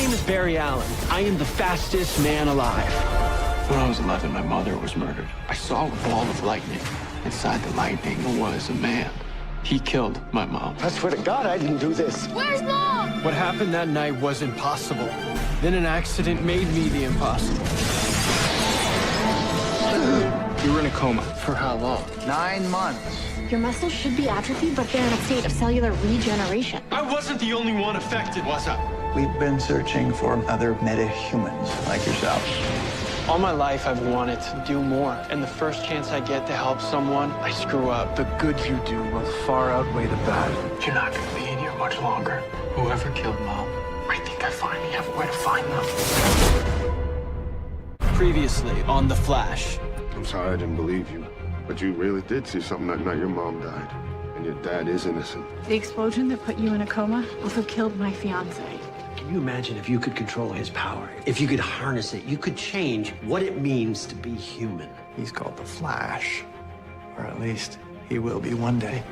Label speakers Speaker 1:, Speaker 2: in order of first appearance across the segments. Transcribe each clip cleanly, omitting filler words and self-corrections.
Speaker 1: name is Barry Allen. I am the fastest man alive.
Speaker 2: When I was 11, my mother was murdered. I saw a ball of lightning. Inside the lightning was a man. He killed my mom.
Speaker 3: I swear to God, I didn't do this.
Speaker 4: Where's Mom?
Speaker 1: What happened that night was impossible. Then an accident made me the impossible. You were in a coma.
Speaker 2: For how long?
Speaker 3: 9 months.
Speaker 4: Your muscles should be atrophied, but they're in a state of cellular regeneration.
Speaker 1: I wasn't the only one affected.
Speaker 2: What's up?
Speaker 3: We've been searching for other meta-humans like yourself.
Speaker 1: All my life, I've wanted to do more. And the first chance I get to help someone, I screw up.
Speaker 5: The good you do will far outweigh the bad.
Speaker 2: You're not going to be in here much longer. Whoever killed Mom, I think I finally have a way to find them.
Speaker 1: Previously on The Flash.
Speaker 6: I'm sorry I didn't believe you, but you really did see something that night your mom died, and your dad is innocent.
Speaker 7: The explosion that put you in a coma also killed my fiance.
Speaker 8: Can you imagine if you could control his power? If you could harness it, you could change what it means to be human.
Speaker 3: He's called the Flash. Or at least he will be one day.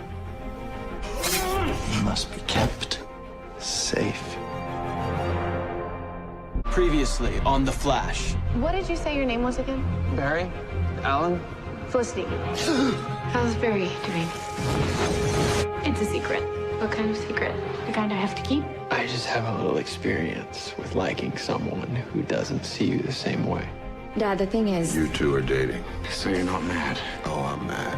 Speaker 3: He must be kept safe.
Speaker 1: Previously on The Flash.
Speaker 4: What did you say your name was again?
Speaker 1: Barry? Allen?
Speaker 4: Felicity. How's Barry doing? It's a secret. What kind of secret? The kind I have to keep?
Speaker 2: I just have a little experience with liking someone who doesn't see you the same way.
Speaker 4: Dad, the thing is...
Speaker 6: You two are dating.
Speaker 2: So you're not mad?
Speaker 6: Oh, I'm mad.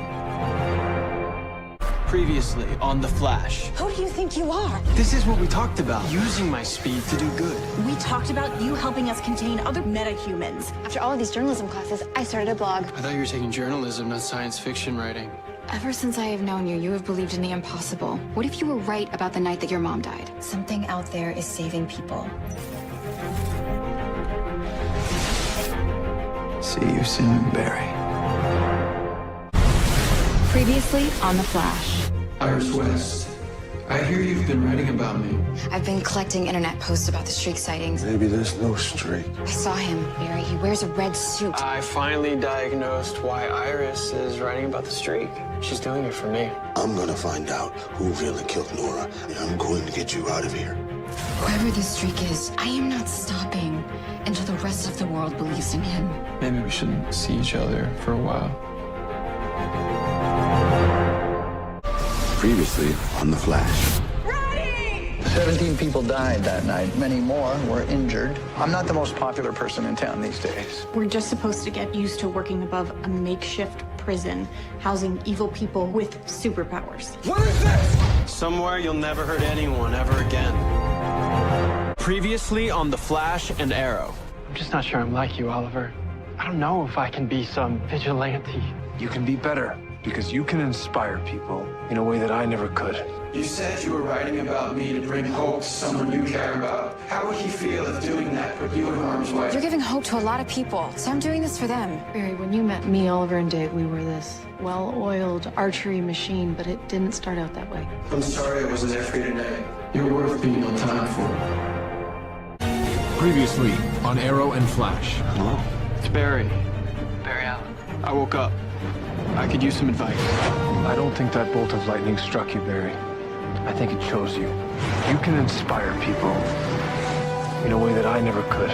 Speaker 1: Previously on The Flash.
Speaker 9: Who do you think you are?
Speaker 1: This is what we talked about. Using my speed to do good.
Speaker 9: We talked about you helping us contain other meta-humans.
Speaker 4: After all of these journalism classes, I started a blog.
Speaker 1: I thought you were taking journalism, not science fiction writing.
Speaker 10: Ever since I have known you, you have believed in the impossible. What if you were right about the night that your mom died?
Speaker 9: Something out there is saving people.
Speaker 3: See you soon, Barry.
Speaker 10: Previously on The Flash.
Speaker 2: Iris West, I hear you've been writing about me.
Speaker 10: I've been collecting internet posts about the streak sightings.
Speaker 6: Maybe there's no streak.
Speaker 10: I saw him, Barry. He wears a red suit.
Speaker 1: I finally diagnosed why Iris is writing about the streak. She's doing it for me.
Speaker 6: I'm gonna find out who really killed Nora, and I'm going to get you out of here.
Speaker 10: Whoever this streak is, I am not stopping until the rest of the world believes in him.
Speaker 2: Maybe we shouldn't see each other for a while.
Speaker 6: Previously on The Flash.
Speaker 3: 17 people died that night. Many more were injured. I'm not the most popular person in town these days.
Speaker 7: We're just supposed to get used to working above a makeshift prison, housing evil people with superpowers.
Speaker 1: Somewhere you'll never hurt anyone ever again. Previously on The Flash and Arrow. I'm just not sure I'm like you, Oliver. I don't know if I can be some vigilante.
Speaker 5: You can be better because you can inspire people in a way that I never could.
Speaker 2: You said you were writing about me to bring hope to someone you care about. How would he feel if doing that put you in harm's way?
Speaker 10: You're giving hope to a lot of people, so I'm doing this for them.
Speaker 7: Barry, when you met me, Oliver, and Dave, we were this well-oiled archery machine, but it didn't start out that way.
Speaker 2: I'm sorry I wasn't there for you today. You're worth being on time for.
Speaker 5: Previously on Arrow and Flash.
Speaker 2: Hello?
Speaker 1: It's Barry. Barry Allen. I woke up. I could use some advice.
Speaker 5: I don't think that bolt of lightning struck you, Barry. I think it chose you. You can inspire people in a way that I never could.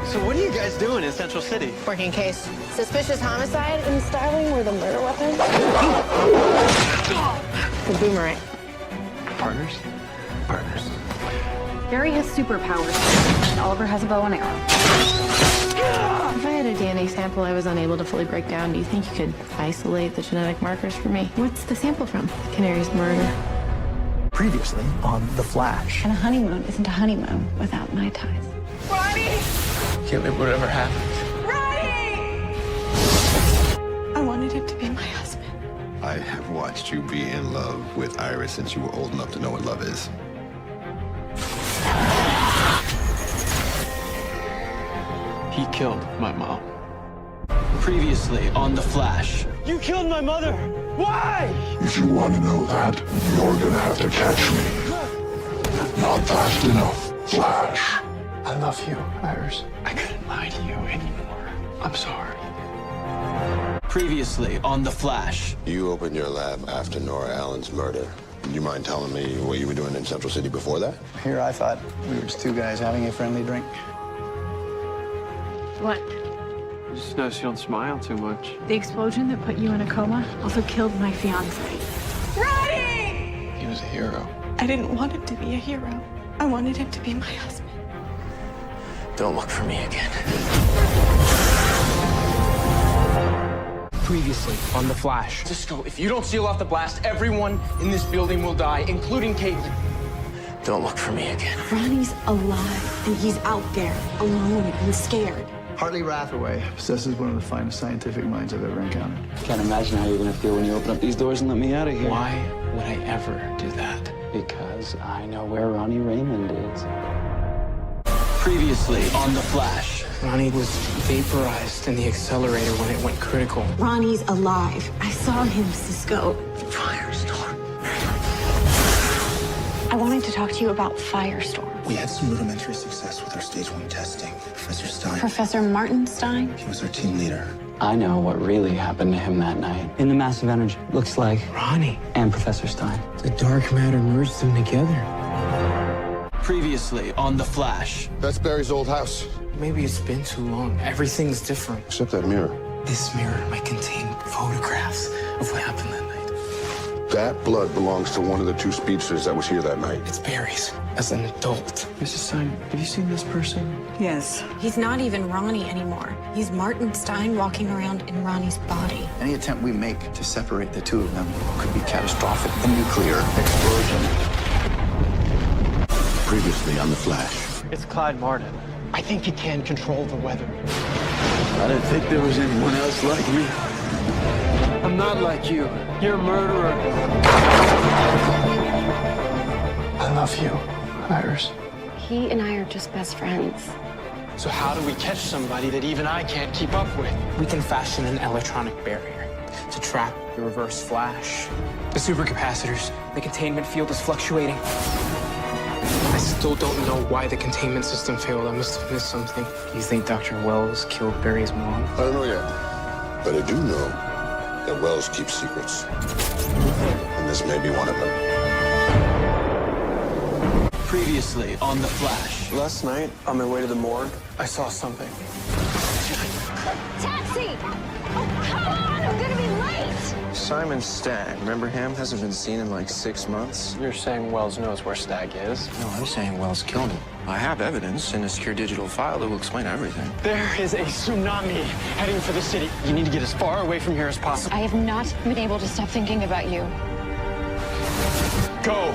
Speaker 1: So what are you guys doing in Central City?
Speaker 4: Working case. Suspicious homicide in Starling were the murder weapon. The boomerang.
Speaker 1: Partners?
Speaker 2: Partners.
Speaker 7: Barry has superpowers, and Oliver has a bow and arrow. If I had a DNA sample I was unable to fully break down, do you think you could isolate the genetic markers for me? What's the sample from? Canary's murder.
Speaker 3: Previously on The Flash.
Speaker 7: And a honeymoon isn't a honeymoon without my ties.
Speaker 2: Can't live whatever happens.
Speaker 7: I wanted him to be my husband.
Speaker 6: I have watched you be in love with Iris since you were old enough to know what love is.
Speaker 2: He killed my mom.
Speaker 1: Previously on The Flash. You killed my mother! Why?
Speaker 6: If you want to know that, you're gonna have to catch me. Not fast enough, Flash.
Speaker 2: I love you, Iris. I couldn't lie to you anymore. I'm sorry.
Speaker 1: Previously on The Flash.
Speaker 6: You opened your lab after Nora Allen's murder.
Speaker 11: Do you mind telling me what you were doing in Central City before that?
Speaker 3: Here I thought we were just two guys having a friendly drink.
Speaker 7: What?
Speaker 1: I just noticed you don't smile too much.
Speaker 7: The explosion that put you in a coma also killed my fiance.
Speaker 9: Ronnie!
Speaker 2: He was a hero.
Speaker 4: I didn't want him to be a hero. I wanted him to be my husband.
Speaker 2: Don't look for me again.
Speaker 5: Previously on The Flash.
Speaker 12: Cisco, if you don't seal off the blast, everyone in this building will die, including Caitlin.
Speaker 2: Don't look for me again.
Speaker 9: Ronnie's alive, and he's out there, alone and scared.
Speaker 3: Hartley Rathaway possesses one of the finest scientific minds I've ever encountered.
Speaker 2: Can't imagine how you're gonna feel when you open up these doors and let me out of here. Why would I ever do that? Because I know where Ronnie Raymond is. Previously on The Flash.
Speaker 12: Ronnie was vaporized in the accelerator when it went critical.
Speaker 9: Ronnie's alive. I saw him, Cisco.
Speaker 11: Firestorm.
Speaker 4: I wanted to talk to you about Firestorm.
Speaker 13: We had some rudimentary success with our stage 1 testing. Professor Stein.
Speaker 4: Professor Martin Stein?
Speaker 13: He was our team leader.
Speaker 2: I know what really happened to him that night. In the massive energy. Looks like
Speaker 12: Ronnie
Speaker 2: and Professor Stein.
Speaker 12: the dark matter merged them together.
Speaker 2: Previously on The Flash.
Speaker 11: That's Barry's old house.
Speaker 12: Maybe it's been too long. Everything's different.
Speaker 11: Except that mirror.
Speaker 12: This mirror might contain photographs of what happened that night.
Speaker 11: That blood belongs to one of the 2 speedsters that was here that night.
Speaker 12: It's Barry's as an adult.
Speaker 1: Mrs. Stein, have you seen this person?
Speaker 9: Yes.
Speaker 4: He's not even Ronnie anymore. He's Martin Stein walking around in Ronnie's body.
Speaker 3: Any attempt we make to separate the two of them could be catastrophic. A nuclear explosion.
Speaker 11: Previously on The Flash.
Speaker 1: It's Clyde Martin. I think he can control the weather.
Speaker 2: I didn't think there was anyone else like me.
Speaker 1: I'm not like you. You're a murderer. I love you, Iris.
Speaker 4: He and I are just best friends.
Speaker 1: So how do we catch somebody that even I can't keep up with?
Speaker 12: We can fashion an electronic barrier to trap the reverse flash. The supercapacitors, the containment field is fluctuating. I still don't know why the containment system failed. I must have missed something. Do you think Dr. Wells killed Barry's mom?
Speaker 11: I don't know yet. But I do know that Wells keeps secrets. And this may be one of them.
Speaker 2: Previously on The Flash.
Speaker 1: Last night, on my way to the morgue, I saw something.
Speaker 9: Taxi! Oh, come on! I'm gonna be late!
Speaker 14: Simon Stagg, remember him? Hasn't been seen in like 6 months.
Speaker 1: You're saying Wells knows where Stagg is?
Speaker 14: No, I'm saying Wells killed him. I have evidence in a secure digital file that will explain everything.
Speaker 1: There is a tsunami heading for the city. You need to get as far away from here as possible.
Speaker 4: I have not been able to stop thinking about you.
Speaker 1: Go!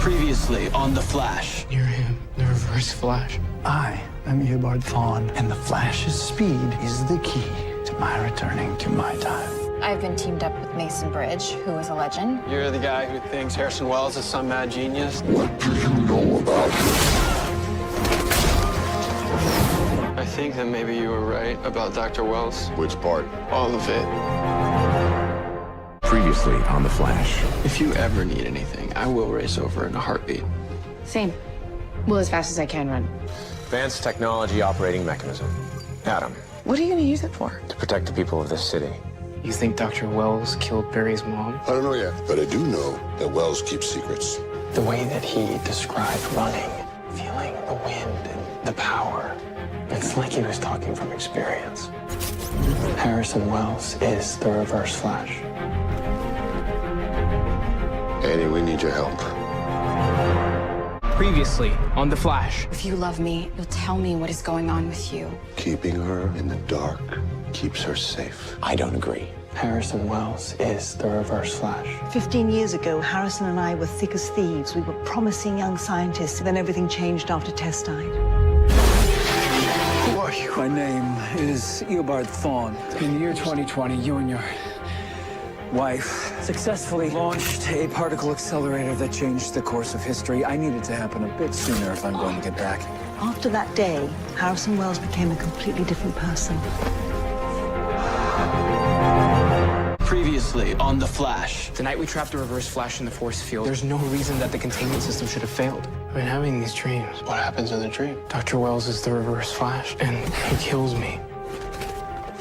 Speaker 2: Previously on The Flash.
Speaker 12: You're him, the reverse flash.
Speaker 3: I am Eobard Thawne, and the Flash's speed is the key to my returning to my time.
Speaker 4: I've been teamed up with Mason Bridge, who is a legend.
Speaker 1: You're the guy who thinks Harrison Wells is some mad genius?
Speaker 6: What do you know about him?
Speaker 1: I think that maybe you were right about Dr. Wells.
Speaker 11: Which part?
Speaker 1: All of it.
Speaker 6: Previously on The Flash.
Speaker 2: If you ever need anything, I will race over in a heartbeat.
Speaker 7: Same. Well, as fast as I can run.
Speaker 15: Advanced technology operating mechanism. Adam,
Speaker 7: What are you going to use it for?
Speaker 15: to protect the people of this city.
Speaker 12: You think Dr. Wells killed Barry's mom?
Speaker 11: I don't know yet. But I do know that Wells keeps secrets.
Speaker 1: The way that he described running, feeling the wind and the power, it's like he was talking from experience. Harrison Wells is the reverse flash.
Speaker 11: Annie, we need your help.
Speaker 12: Previously on The Flash.
Speaker 10: If you love me, you'll tell me what is going on with you.
Speaker 11: Keeping her in the dark keeps her safe.
Speaker 15: I don't agree.
Speaker 1: Harrison Wells is the reverse flash.
Speaker 16: 15 years ago, Harrison and I were thick as thieves. We were promising young scientists. Then everything changed after test night.
Speaker 3: Who are you? My name is Eobard Thawne. In the year 2020, you and your wife successfully launched a particle accelerator that changed the course of history. I need it to happen a bit sooner if I'm going to get back.
Speaker 16: After that day, Harrison Wells became a completely different person.
Speaker 2: Previously on The Flash.
Speaker 12: The night we trapped the reverse flash in the force field, there's no reason that the containment system should have failed. I've been having these dreams.
Speaker 1: What happens in the dream?
Speaker 12: Dr. Wells is the reverse flash, and he kills me.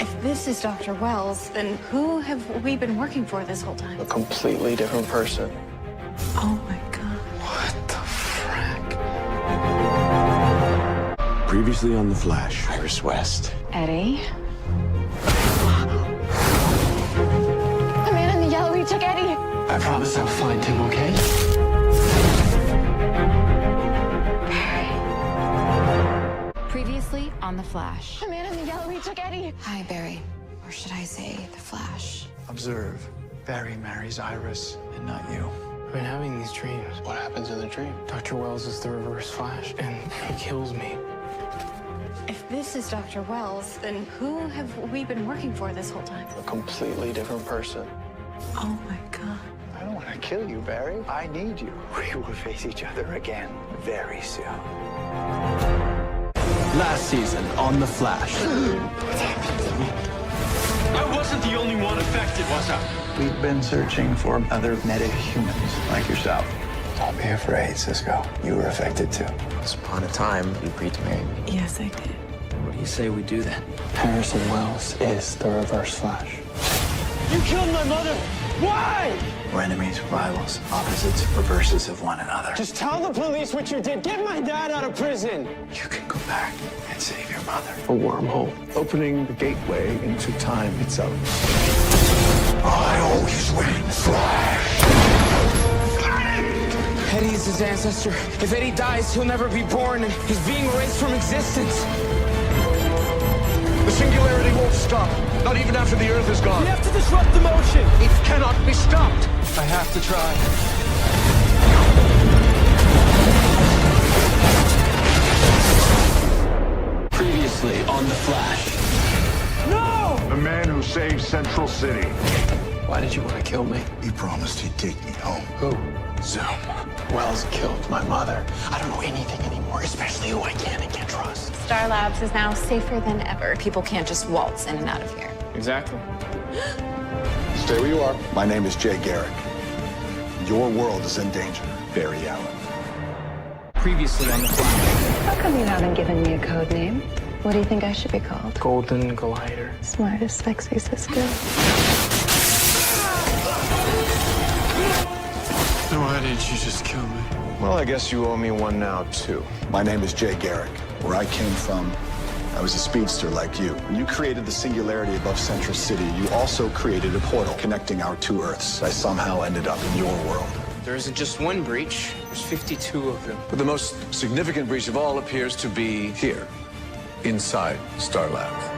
Speaker 4: If this is Dr. Wells, then who have we been working for this whole time?
Speaker 1: A completely different person.
Speaker 4: Oh my God.
Speaker 1: What the frack?
Speaker 11: Previously on The Flash.
Speaker 2: Iris West.
Speaker 4: Eddie? The man in the yellow, he took Eddie.
Speaker 1: I promise I'll find him, okay?
Speaker 10: Previously on The Flash.
Speaker 4: The man in the yellow, he took Eddie.
Speaker 10: Hi, Barry. Or should I say The Flash?
Speaker 3: Observe. Barry marries Iris, and not you.
Speaker 12: I've been having these dreams.
Speaker 1: What happens in the dream?
Speaker 12: Dr. Wells is the Reverse Flash, and he kills me.
Speaker 4: If this is Dr. Wells, then who have we been working for this whole time?
Speaker 1: A completely different person.
Speaker 16: Oh my God.
Speaker 3: I don't want to kill you, Barry. I need you. We will face each other again very soon.
Speaker 8: Last season on The Flash.
Speaker 2: I wasn't the only one affected, was I?
Speaker 3: We've been searching for other meta-humans like yourself. Don't be afraid, Cisco. You were affected too.
Speaker 14: Once upon a time, you agreed to marry me.
Speaker 16: Yes, I did.
Speaker 8: What do you say we do then?
Speaker 1: Harrison Wells is the Reverse Flash.
Speaker 3: You killed my mother! Why? We're enemies, rivals, opposites, reverses of one another.
Speaker 12: Just tell the police what you did. Get my dad out of prison.
Speaker 3: You can go back and save your mother.
Speaker 1: A wormhole.
Speaker 5: Opening the gateway into time itself.
Speaker 6: I always win, Flash.
Speaker 12: Eddie is his ancestor. If Eddie dies, he'll never be born, and he's being erased from existence.
Speaker 6: The singularity won't stop, not even after the Earth is gone.
Speaker 12: We have to disrupt the motion.
Speaker 6: It cannot be stopped.
Speaker 3: I have to try.
Speaker 8: Previously on The Flash.
Speaker 6: The man who saved Central City.
Speaker 1: Why did you want to kill me?
Speaker 6: He promised he'd take me home.
Speaker 1: Who? Zoom. Wells killed my mother. I don't know anything anymore, especially who I can and can't trust.
Speaker 4: Star Labs is now safer than ever.
Speaker 10: People can't just waltz in and out of here.
Speaker 12: Exactly.
Speaker 11: Stay where you are. My name is Jay Garrick. Your world is in danger. Barry Allen.
Speaker 12: Previously on The Flash.
Speaker 4: How come you haven't given me a code name? What do you think I should be called?
Speaker 12: Golden Glider.
Speaker 4: Smartest, sexy Cisco.
Speaker 1: So why didn't you just kill me?
Speaker 5: Well, I guess you owe me one now, too.
Speaker 11: My name is Jay Garrick. Where I came from, I was a speedster like you. When you created the singularity above Central City, you also created a portal connecting our two Earths. I somehow ended up in your world.
Speaker 12: There isn't just one breach. There's 52 of them.
Speaker 5: But the most significant breach of all appears to be here, inside Star Labs.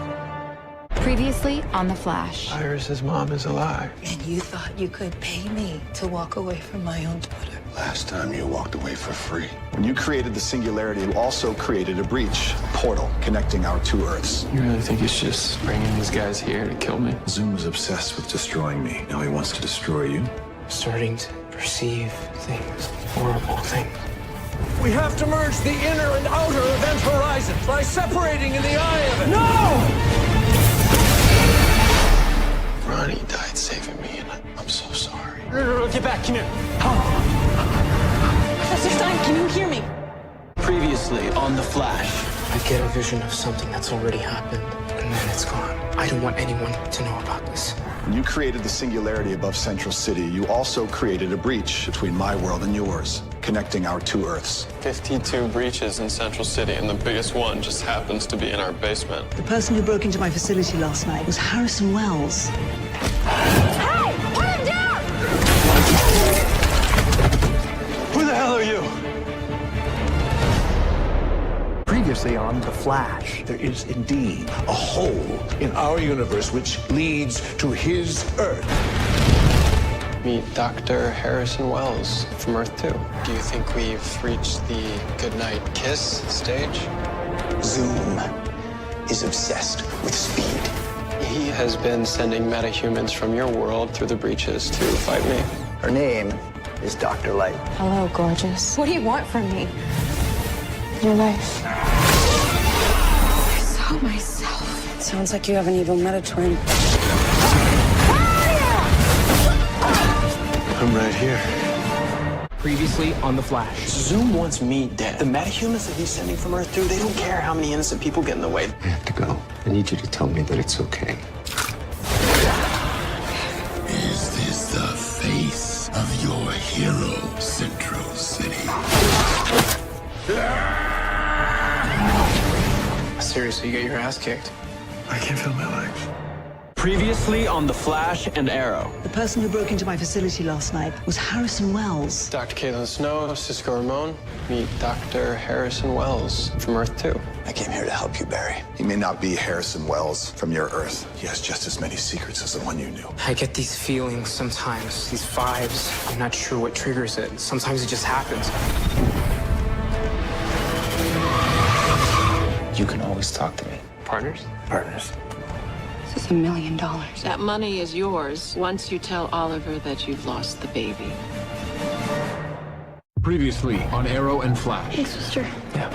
Speaker 10: Previously on The Flash.
Speaker 1: Iris's mom is alive.
Speaker 16: And you thought you could pay me to walk away from my own daughter.
Speaker 11: Last time you walked away for free. When you created the singularity, you also created a breach, a portal connecting our two Earths.
Speaker 1: You really think he's just bringing these guys here to kill me?
Speaker 6: Zoom was obsessed with destroying me. Now he wants to destroy you.
Speaker 12: Starting to perceive things, horrible things.
Speaker 3: We have to merge the inner and outer event horizon by separating in the eye of it. No!
Speaker 1: Ronnie died saving me, and I'm so sorry.
Speaker 12: Get back, come here.
Speaker 9: Professor Stein, can you hear me?
Speaker 8: Previously on The Flash.
Speaker 12: I get a vision of something that's already happened, and then it's gone. I don't want anyone to know about this.
Speaker 11: When you created the singularity above Central City, you also created a breach between my world and yours, connecting our two Earths.
Speaker 1: 52 breaches in Central City, and the biggest one just happens to be in our basement.
Speaker 16: The person who broke into my facility last night was Harrison Wells.
Speaker 4: Hey! Put him down!
Speaker 3: Who the hell are you?
Speaker 6: Previously on The Flash, there is indeed a hole in our universe which leads to his Earth.
Speaker 1: Meet Dr. Harrison Wells from Earth 2. Do you think we've reached the goodnight kiss stage?
Speaker 13: Zoom is obsessed with speed.
Speaker 1: He has been sending metahumans from your world through the breaches to fight me.
Speaker 3: Her name is Dr. Light.
Speaker 4: Hello, gorgeous. What do you want from me? Your life.
Speaker 10: I saw myself.
Speaker 16: Sounds like you have an evil meta-twin.
Speaker 1: I'm right here.
Speaker 12: Previously on The Flash.
Speaker 1: Zoom wants me dead. The metahumans that he's sending from Earth 2, they don't care how many innocent people get in the way.
Speaker 6: We have to go.
Speaker 8: I need you to tell me that it's okay.
Speaker 17: Is this the face of your hero, Central City?
Speaker 12: Seriously, you got your ass kicked.
Speaker 1: I can't feel my legs.
Speaker 18: Previously on The Flash and Arrow.
Speaker 16: The person who broke into my facility last night was Harrison Wells.
Speaker 1: Dr. Caitlin Snow, Cisco Ramon, meet Dr. Harrison Wells from Earth 2.
Speaker 11: I came here to help you, Barry. He may not be Harrison Wells from your Earth. He has just as many secrets as the one you knew.
Speaker 12: I get these feelings sometimes, these vibes. I'm not sure what triggers it. Sometimes it just happens.
Speaker 1: You can always talk to me.
Speaker 12: Partners?
Speaker 1: Partners.
Speaker 10: This is $1 million.
Speaker 19: That money is yours once you tell Oliver that you've lost the baby.
Speaker 5: Previously on Arrow and Flash.
Speaker 4: Hey, sister.
Speaker 1: Yeah.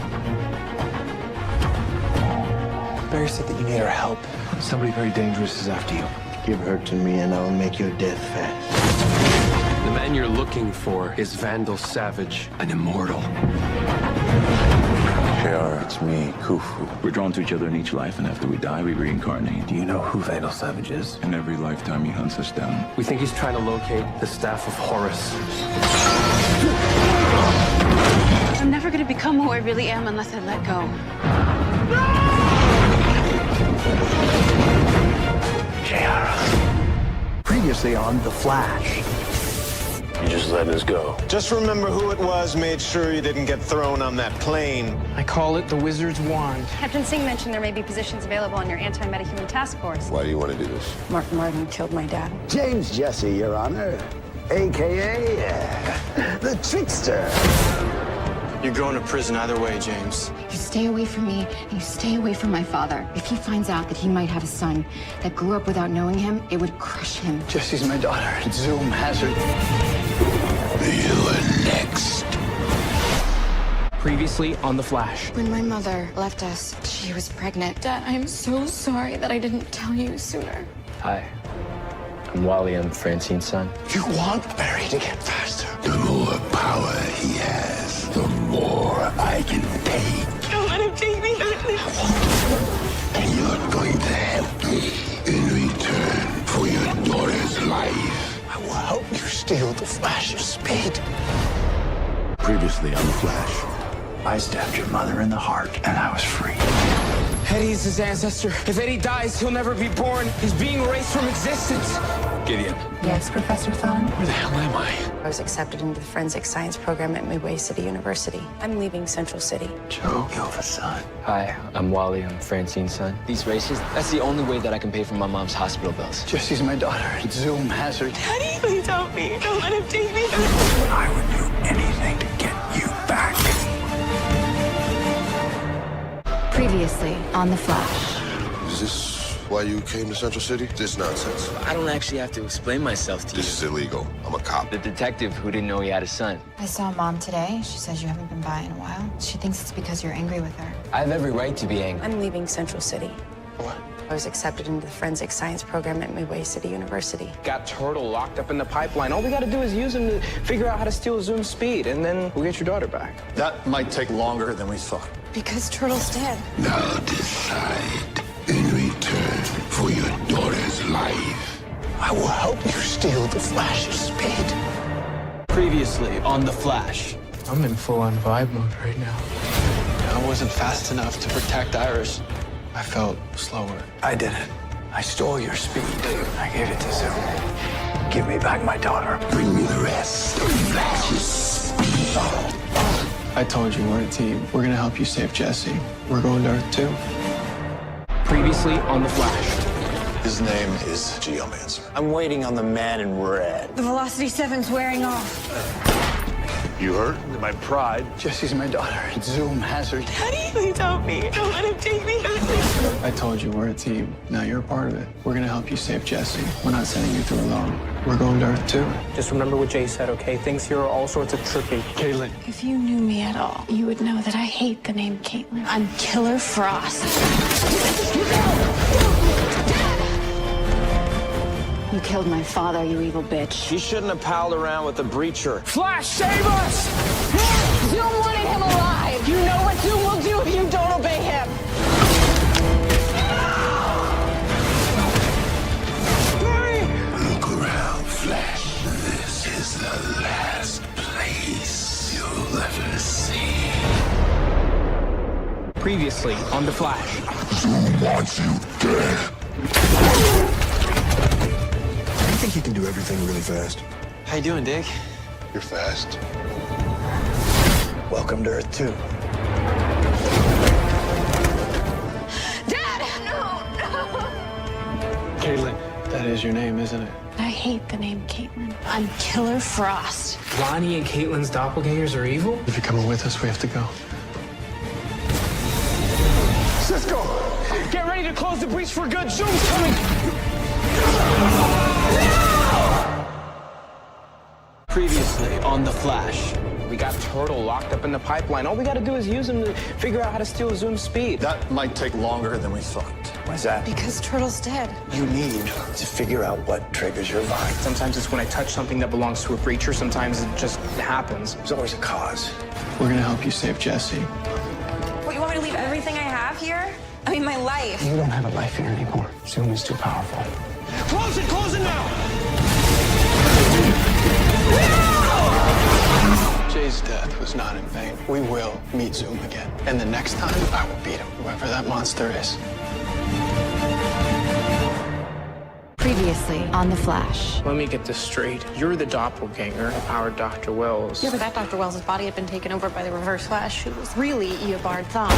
Speaker 1: Barry said that you need our help.
Speaker 5: Somebody very dangerous is after you.
Speaker 13: Give her to me and I'll make your death fast.
Speaker 15: The man you're looking for is Vandal Savage, an immortal.
Speaker 13: JR, it's me, Khufu.
Speaker 2: We're drawn to each other in each life, and after we die, we reincarnate.
Speaker 5: Do you know who Vandal Savage is?
Speaker 2: In every lifetime, he hunts us down.
Speaker 15: We think he's trying to locate the staff of Horus.
Speaker 4: I'm never gonna become who I really am unless I let go.
Speaker 6: JR. Previously on The Flash.
Speaker 13: You just letting us go.
Speaker 14: Just remember who it was made sure you didn't get thrown on that plane.
Speaker 12: I call it the Wizard's Wand.
Speaker 7: Captain Singh mentioned there may be positions available on your anti-metahuman task force.
Speaker 13: Why do you want to do this?
Speaker 7: Mark Martin killed my dad.
Speaker 6: James Jesse, Your Honor. AKA the Trickster.
Speaker 1: You're going to prison either way, James.
Speaker 10: You stay away from me, and you stay away from my father. If he finds out that he might have a son that grew up without knowing him, it would crush him.
Speaker 3: Jesse's my daughter. Zoom hazard.
Speaker 17: You are next.
Speaker 12: Previously on The Flash.
Speaker 10: When my mother left us, she was pregnant. Dad, I am so sorry that I didn't tell you sooner.
Speaker 14: Hi. I'm Wally. I'm Francine's son.
Speaker 6: You want Barry to get faster.
Speaker 17: The more power he has, the more I can take.
Speaker 4: Don't let him take me.
Speaker 17: And you're going to help me in return for your daughter's life.
Speaker 6: I will help you steal the Flash's speed.
Speaker 17: Previously on The Flash.
Speaker 6: I stabbed your mother in the heart, and I was free.
Speaker 12: Eddie's his ancestor. If Eddie dies, he'll never be born. He's being erased from existence.
Speaker 5: Gideon.
Speaker 7: Yes, Professor Thawne?
Speaker 5: Where the hell am I?
Speaker 7: I was accepted into the forensic science program at Midway City University. I'm leaving Central City.
Speaker 1: Joe, you have a son.
Speaker 14: Hi. I'm Wally. I'm Francine's son. These races, that's the only way that I can pay for my mom's hospital bills.
Speaker 3: Jesse's my daughter. Zoom hazard.
Speaker 4: Daddy, please help me. Don't let him take me.
Speaker 6: I would do anything to get you back.
Speaker 10: Previously on The Flash.
Speaker 17: Is this why you came to Central City? This nonsense.
Speaker 14: I don't actually have to explain myself to you.
Speaker 17: This is illegal. I'm a cop.
Speaker 14: The detective who didn't know he had a son.
Speaker 10: I saw Mom today. She says you haven't been by in a while. She thinks it's because you're angry with her.
Speaker 14: I have every right to be angry.
Speaker 7: I'm leaving Central City.
Speaker 1: What?
Speaker 7: I was accepted into the forensic science program at Midway City University.
Speaker 12: Got Turtle locked up in the pipeline. All we gotta do is use him to figure out how to steal Zoom's speed, and then we'll get your daughter back.
Speaker 11: That might take longer than we thought.
Speaker 7: Because Turtle's dead.
Speaker 17: Now decide in return for your daughter's life.
Speaker 6: I will help you steal the Flash's speed.
Speaker 18: Previously on The Flash.
Speaker 12: I'm in full-on vibe mode right now.
Speaker 1: I wasn't fast enough to protect Iris. I felt slower.
Speaker 3: I did it. I stole your speed. I gave it to Zoom. Give me back my daughter.
Speaker 17: Bring me the rest of Flash's speed.
Speaker 1: I told you we're a team. We're gonna help you save Jesse. We're going to Earth 2.
Speaker 12: Previously on The Flash.
Speaker 11: His name is Geomancer.
Speaker 13: I'm waiting on the man in red.
Speaker 4: The Velocity 7's wearing off.
Speaker 6: You hurt?
Speaker 5: My pride.
Speaker 3: Jesse's my daughter. Zoom hazard.
Speaker 4: Daddy, please help me. Don't let him take me.
Speaker 1: I told you we're a team. Now you're a part of it. We're gonna help you save Jesse. We're not sending you through alone. We're going to Earth 2.
Speaker 12: Just remember what Jay said, okay? Things here are all sorts of trippy.
Speaker 5: Caitlin.
Speaker 4: If you knew me at all, you would know that I hate the name Caitlin. I'm Killer Frost.
Speaker 10: You killed my father, you evil bitch.
Speaker 18: You shouldn't have palled around with the breacher.
Speaker 12: Flash, save us!
Speaker 4: Zoom wanted him alive. You know what Zoom will do if you don't obey him.
Speaker 12: Previously on The Flash.
Speaker 17: Zoom wants you dead.
Speaker 13: You think you can do everything really fast?
Speaker 18: How you doing, Dick?
Speaker 13: You're fast. Welcome to Earth 2.
Speaker 7: Dad! No!
Speaker 1: Caitlin, that is your name, isn't it?
Speaker 7: I hate the name Caitlin. I'm Killer Frost.
Speaker 12: Ronnie and Caitlin's doppelgangers are evil?
Speaker 1: If you're coming with us, we have to go.
Speaker 3: Cisco! Get ready to close the breach for good. Zoom's coming!
Speaker 18: Previously on The Flash.
Speaker 12: We got Turtle locked up in the pipeline. All we gotta do is use him to figure out how to steal Zoom's speed.
Speaker 6: That might take longer than we thought. Why's that?
Speaker 7: Because Turtle's dead.
Speaker 13: You need to figure out what triggers your vibe.
Speaker 12: Sometimes it's when I touch something that belongs to a breacher. Sometimes it just happens.
Speaker 13: There's always a cause.
Speaker 1: We're gonna help you save Jesse.
Speaker 9: What, you want me to leave everything I have here? I mean, my life.
Speaker 1: You don't have a life here anymore. Zoom is too powerful.
Speaker 3: Close it now!
Speaker 1: Jay's death was not in vain. We will meet Zoom again. And the next time, I will beat him, whoever that monster is.
Speaker 7: Previously on The Flash.
Speaker 12: Let me get this straight. You're the doppelganger of our Dr. Wells.
Speaker 7: Yeah, but that Dr. Wells' body had been taken over by the Reverse Flash, who was really Eobard Thawne.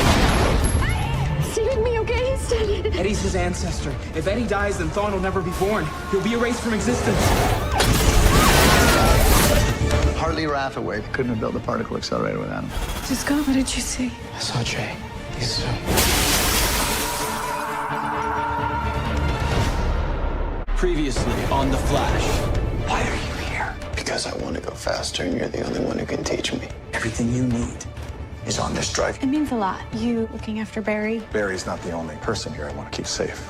Speaker 7: Saving me, okay? Stay.
Speaker 12: Eddie's his ancestor. If Eddie dies, then Thawne will never be born. He'll be erased from existence.
Speaker 11: Hartley Rathaway couldn't have built a particle accelerator without him.
Speaker 7: Cisco, what did you see?
Speaker 1: I saw Jay. He's Zoom.
Speaker 18: Previously on The Flash.
Speaker 1: Why are you here? Because I want to go faster, and you're the only one who can teach me.
Speaker 13: Everything you need is on this drive.
Speaker 7: It means a lot. You looking after Barry?
Speaker 6: Barry's not the only person here I want to keep safe.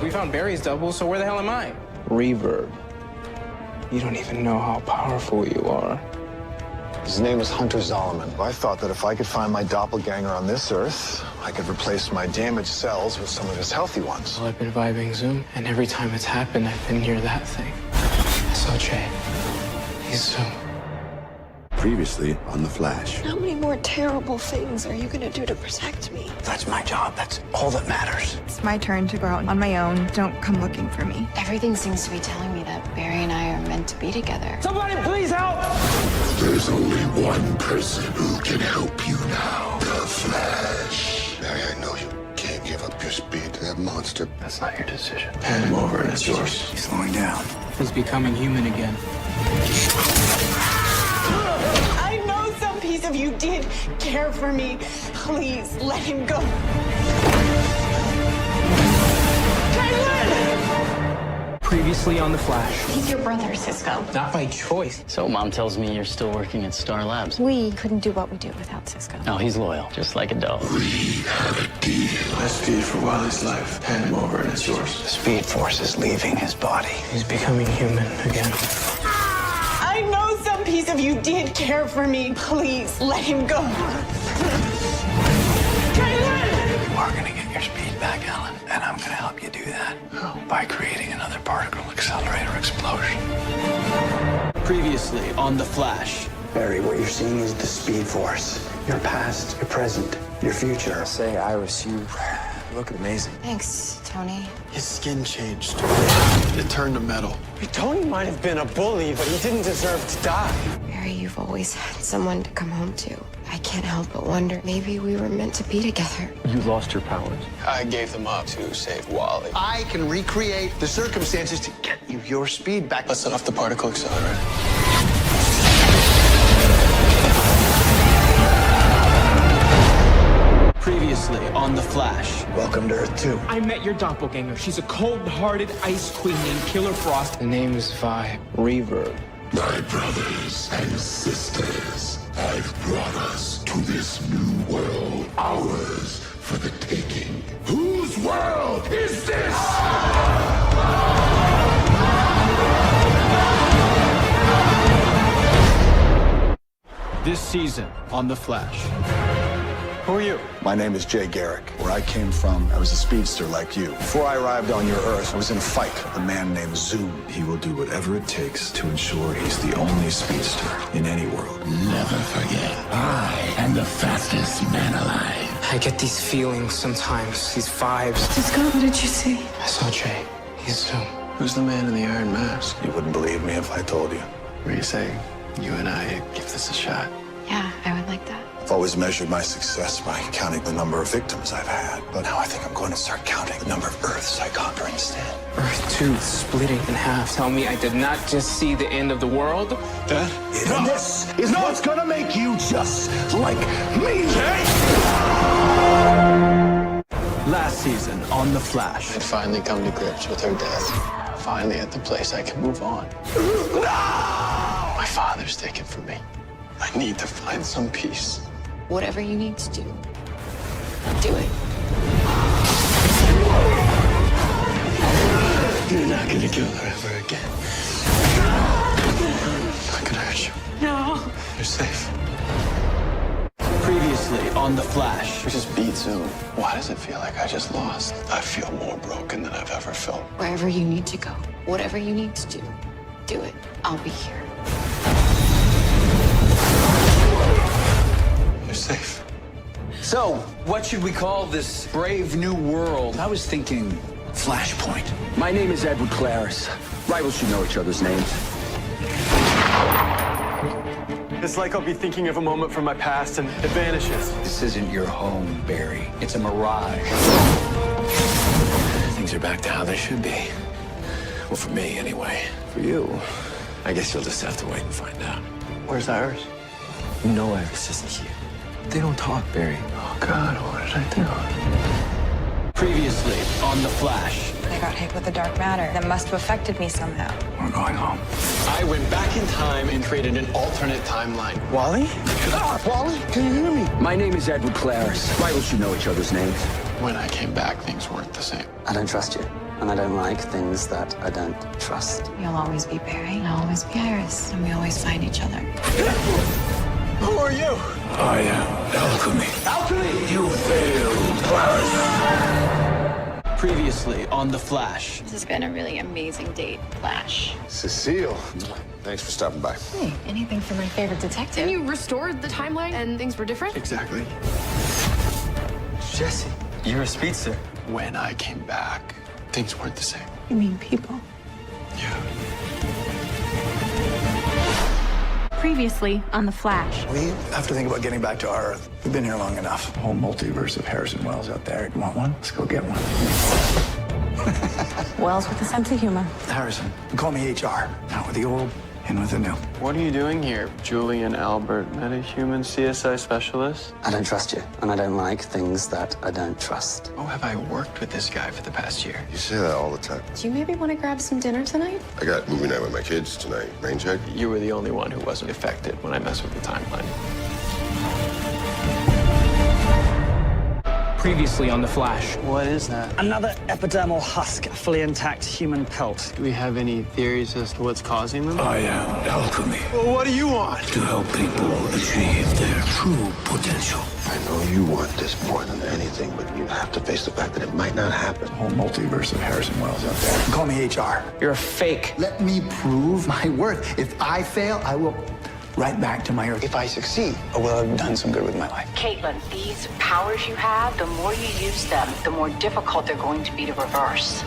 Speaker 12: We found Barry's double, so where the hell am I? Reverb. You don't even know how powerful you are.
Speaker 11: His name is Hunter Zolomon. I thought that if I could find my doppelganger on this Earth, I could replace my damaged cells with some of his healthy ones.
Speaker 12: Well, I've been vibing Zoom, and every time it's happened, I've been near that thing. I saw Jay. He's Zoom.
Speaker 17: Previously on The Flash.
Speaker 7: How many more terrible things are you gonna do to protect me?
Speaker 13: That's my job. That's all that matters.
Speaker 9: It's my turn to go out on my own. Don't come looking for me.
Speaker 10: Everything seems to be telling me that Barry and I are meant to be together.
Speaker 3: Somebody please help!
Speaker 17: There's only one person who can help you now. The Flash. Barry, I know you can't give up your speed to that monster.
Speaker 1: That's not your decision. Hand him over, and it's yours.
Speaker 13: He's slowing down.
Speaker 12: He's becoming human again.
Speaker 9: I know some piece of you did care for me. Please, let him go.
Speaker 12: Previously on The Flash.
Speaker 7: He's your brother, Cisco.
Speaker 12: Not by choice.
Speaker 18: So Mom tells me you're still working at Star Labs.
Speaker 7: We couldn't do what we do without Cisco.
Speaker 18: Oh, he's loyal, just like a dog.
Speaker 17: We had a deal.
Speaker 1: My speed for Wally's life. Hand him over, and it's yours.
Speaker 13: The Speed Force is leaving his body.
Speaker 12: He's becoming human again.
Speaker 9: I know some piece of you did care for me. Please, let him go.
Speaker 13: You are going to get your speed back, Alan, and I'm going to help you do that. By creating another particle accelerator explosion.
Speaker 18: Previously on The Flash.
Speaker 13: Barry, what you're seeing is the Speed Force. Your past, your present, your future.
Speaker 18: Say, Iris, you look amazing.
Speaker 10: Thanks, Tony.
Speaker 1: His skin changed. It turned to metal.
Speaker 18: Tony might have been a bully, but he didn't deserve to die.
Speaker 10: Barry, you've always had someone to come home to. I can't help but wonder, maybe we were meant to be together.
Speaker 15: You lost your powers.
Speaker 1: I gave them up to save Wally.
Speaker 6: I can recreate the circumstances to get you your speed back.
Speaker 1: Let's set off the particle accelerator.
Speaker 18: Previously on The Flash.
Speaker 13: Welcome to Earth 2.
Speaker 12: I met your doppelganger. She's a cold-hearted ice queen named Killer Frost. The name is Vi. Reverb.
Speaker 17: My brothers and sisters, I've brought us to this new world, ours for the taking. Whose world is this?
Speaker 18: This season on The Flash.
Speaker 1: Who are you?
Speaker 11: My name is Jay Garrick. Where I came from, I was a speedster like you. Before I arrived on your Earth, I was in a fight with a man named Zoom.
Speaker 6: He will do whatever it takes to ensure he's the only speedster in any world.
Speaker 17: Never forget, I am the fastest man alive.
Speaker 12: I get these feelings sometimes, these vibes.
Speaker 4: Scott, what did you see?
Speaker 12: I saw Jay. He's Zoom.
Speaker 1: Who's the man in the iron mask?
Speaker 11: You wouldn't believe me if I told you.
Speaker 2: Were you saying you and I give this a shot?
Speaker 10: Yeah, I would like that.
Speaker 11: I've always measured my success by counting the number of victims I've had. But now I think I'm going to start counting the number of Earths I conquer instead.
Speaker 12: Earth 2 splitting in half. Tell me I did not just see the end of the world?
Speaker 1: Dad?
Speaker 6: And this is what's gonna make you just like me.
Speaker 3: Last season on The Flash.
Speaker 1: I'd finally come to grips with her death. Finally at the place I can move on. My father's taken from me. I need to find some peace.
Speaker 10: Whatever you need to do, do it.
Speaker 1: You're not gonna kill her ever again. I'm not gonna hurt you.
Speaker 9: No.
Speaker 1: You're safe.
Speaker 3: Previously on The Flash.
Speaker 1: We just beat Zoom. Why does it feel like I just lost? I feel more broken than I've ever felt.
Speaker 10: Wherever you need to go, whatever you need to do it. I'll be here.
Speaker 1: You're safe.
Speaker 3: So, what should we call this brave new world?
Speaker 6: I was thinking Flashpoint.
Speaker 3: My name is Edward Claris. Rivals should know each other's names.
Speaker 18: It's like I'll be thinking of a moment from my past and it vanishes.
Speaker 6: This isn't your home, Barry. It's a mirage. Things are back to how they should be. Well, for me, anyway. For you, I guess you'll just have to wait and find out.
Speaker 1: Where's Iris?
Speaker 14: You know Iris isn't here. They don't talk, Barry.
Speaker 1: Oh, God, what did I do?
Speaker 3: Previously on The Flash.
Speaker 20: I got hit with the dark matter. That must have affected me somehow.
Speaker 6: We're going home.
Speaker 1: I went back in time and created an alternate timeline.
Speaker 3: Wally?
Speaker 1: Wally, can you hear me?
Speaker 3: My name is Edward Claris. Rivals should know each other's names.
Speaker 2: When I came back, things weren't the same.
Speaker 14: I don't trust you, and I don't like things that I don't trust.
Speaker 10: You'll always be Barry, and I'll always be Iris, and we always find each other.
Speaker 1: Who are you?
Speaker 6: I am Alchemy. Alchemy! You failed, Claris.
Speaker 3: Previously on The Flash.
Speaker 10: This has been a really amazing date, Flash.
Speaker 11: Cecile, thanks for stopping by.
Speaker 10: Hey, anything for my favorite detective.
Speaker 7: Then you restored the timeline and things were different?
Speaker 2: Exactly.
Speaker 14: Jesse, you're a speedster.
Speaker 2: When I came back, things weren't the same.
Speaker 20: You mean people?
Speaker 2: Yeah.
Speaker 7: Previously on The Flash.
Speaker 6: We have to think about getting back to our Earth. We've been here long enough. A whole multiverse of Harrison Wells out there. You want one? Let's go get one.
Speaker 20: Wells with a sense of humor.
Speaker 6: Harrison, call me HR. Out with the old, in with the new.
Speaker 18: What are you doing here? Julian Albert, metahuman CSI specialist?
Speaker 14: I don't trust you, and I don't like things that I don't trust.
Speaker 2: Oh, have I worked with this guy for the past year?
Speaker 11: You say that all the time.
Speaker 10: Do you maybe want to grab some dinner tonight?
Speaker 11: I got movie night with my kids tonight. Rain check?
Speaker 2: You were the only one who wasn't affected when I messed with the timeline.
Speaker 12: Previously on The Flash.
Speaker 18: What is that?
Speaker 3: Another epidermal husk, a fully intact human pelt.
Speaker 18: Do we have any theories as to what's causing them?
Speaker 6: I am Alchemy.
Speaker 18: Well, what do you want?
Speaker 6: To help people achieve their true potential.
Speaker 11: I know you want this more than anything, but you have to face the fact that it might not happen.
Speaker 6: A whole multiverse of Harrison Wells out there. Call me HR.
Speaker 12: You're a fake.
Speaker 6: Let me prove my worth. If I fail, I will right back to my Earth.
Speaker 1: If I succeed, I will have done some good with my life.
Speaker 21: Caitlin, these powers you have, the more you use them, the more difficult they're going to be to reverse.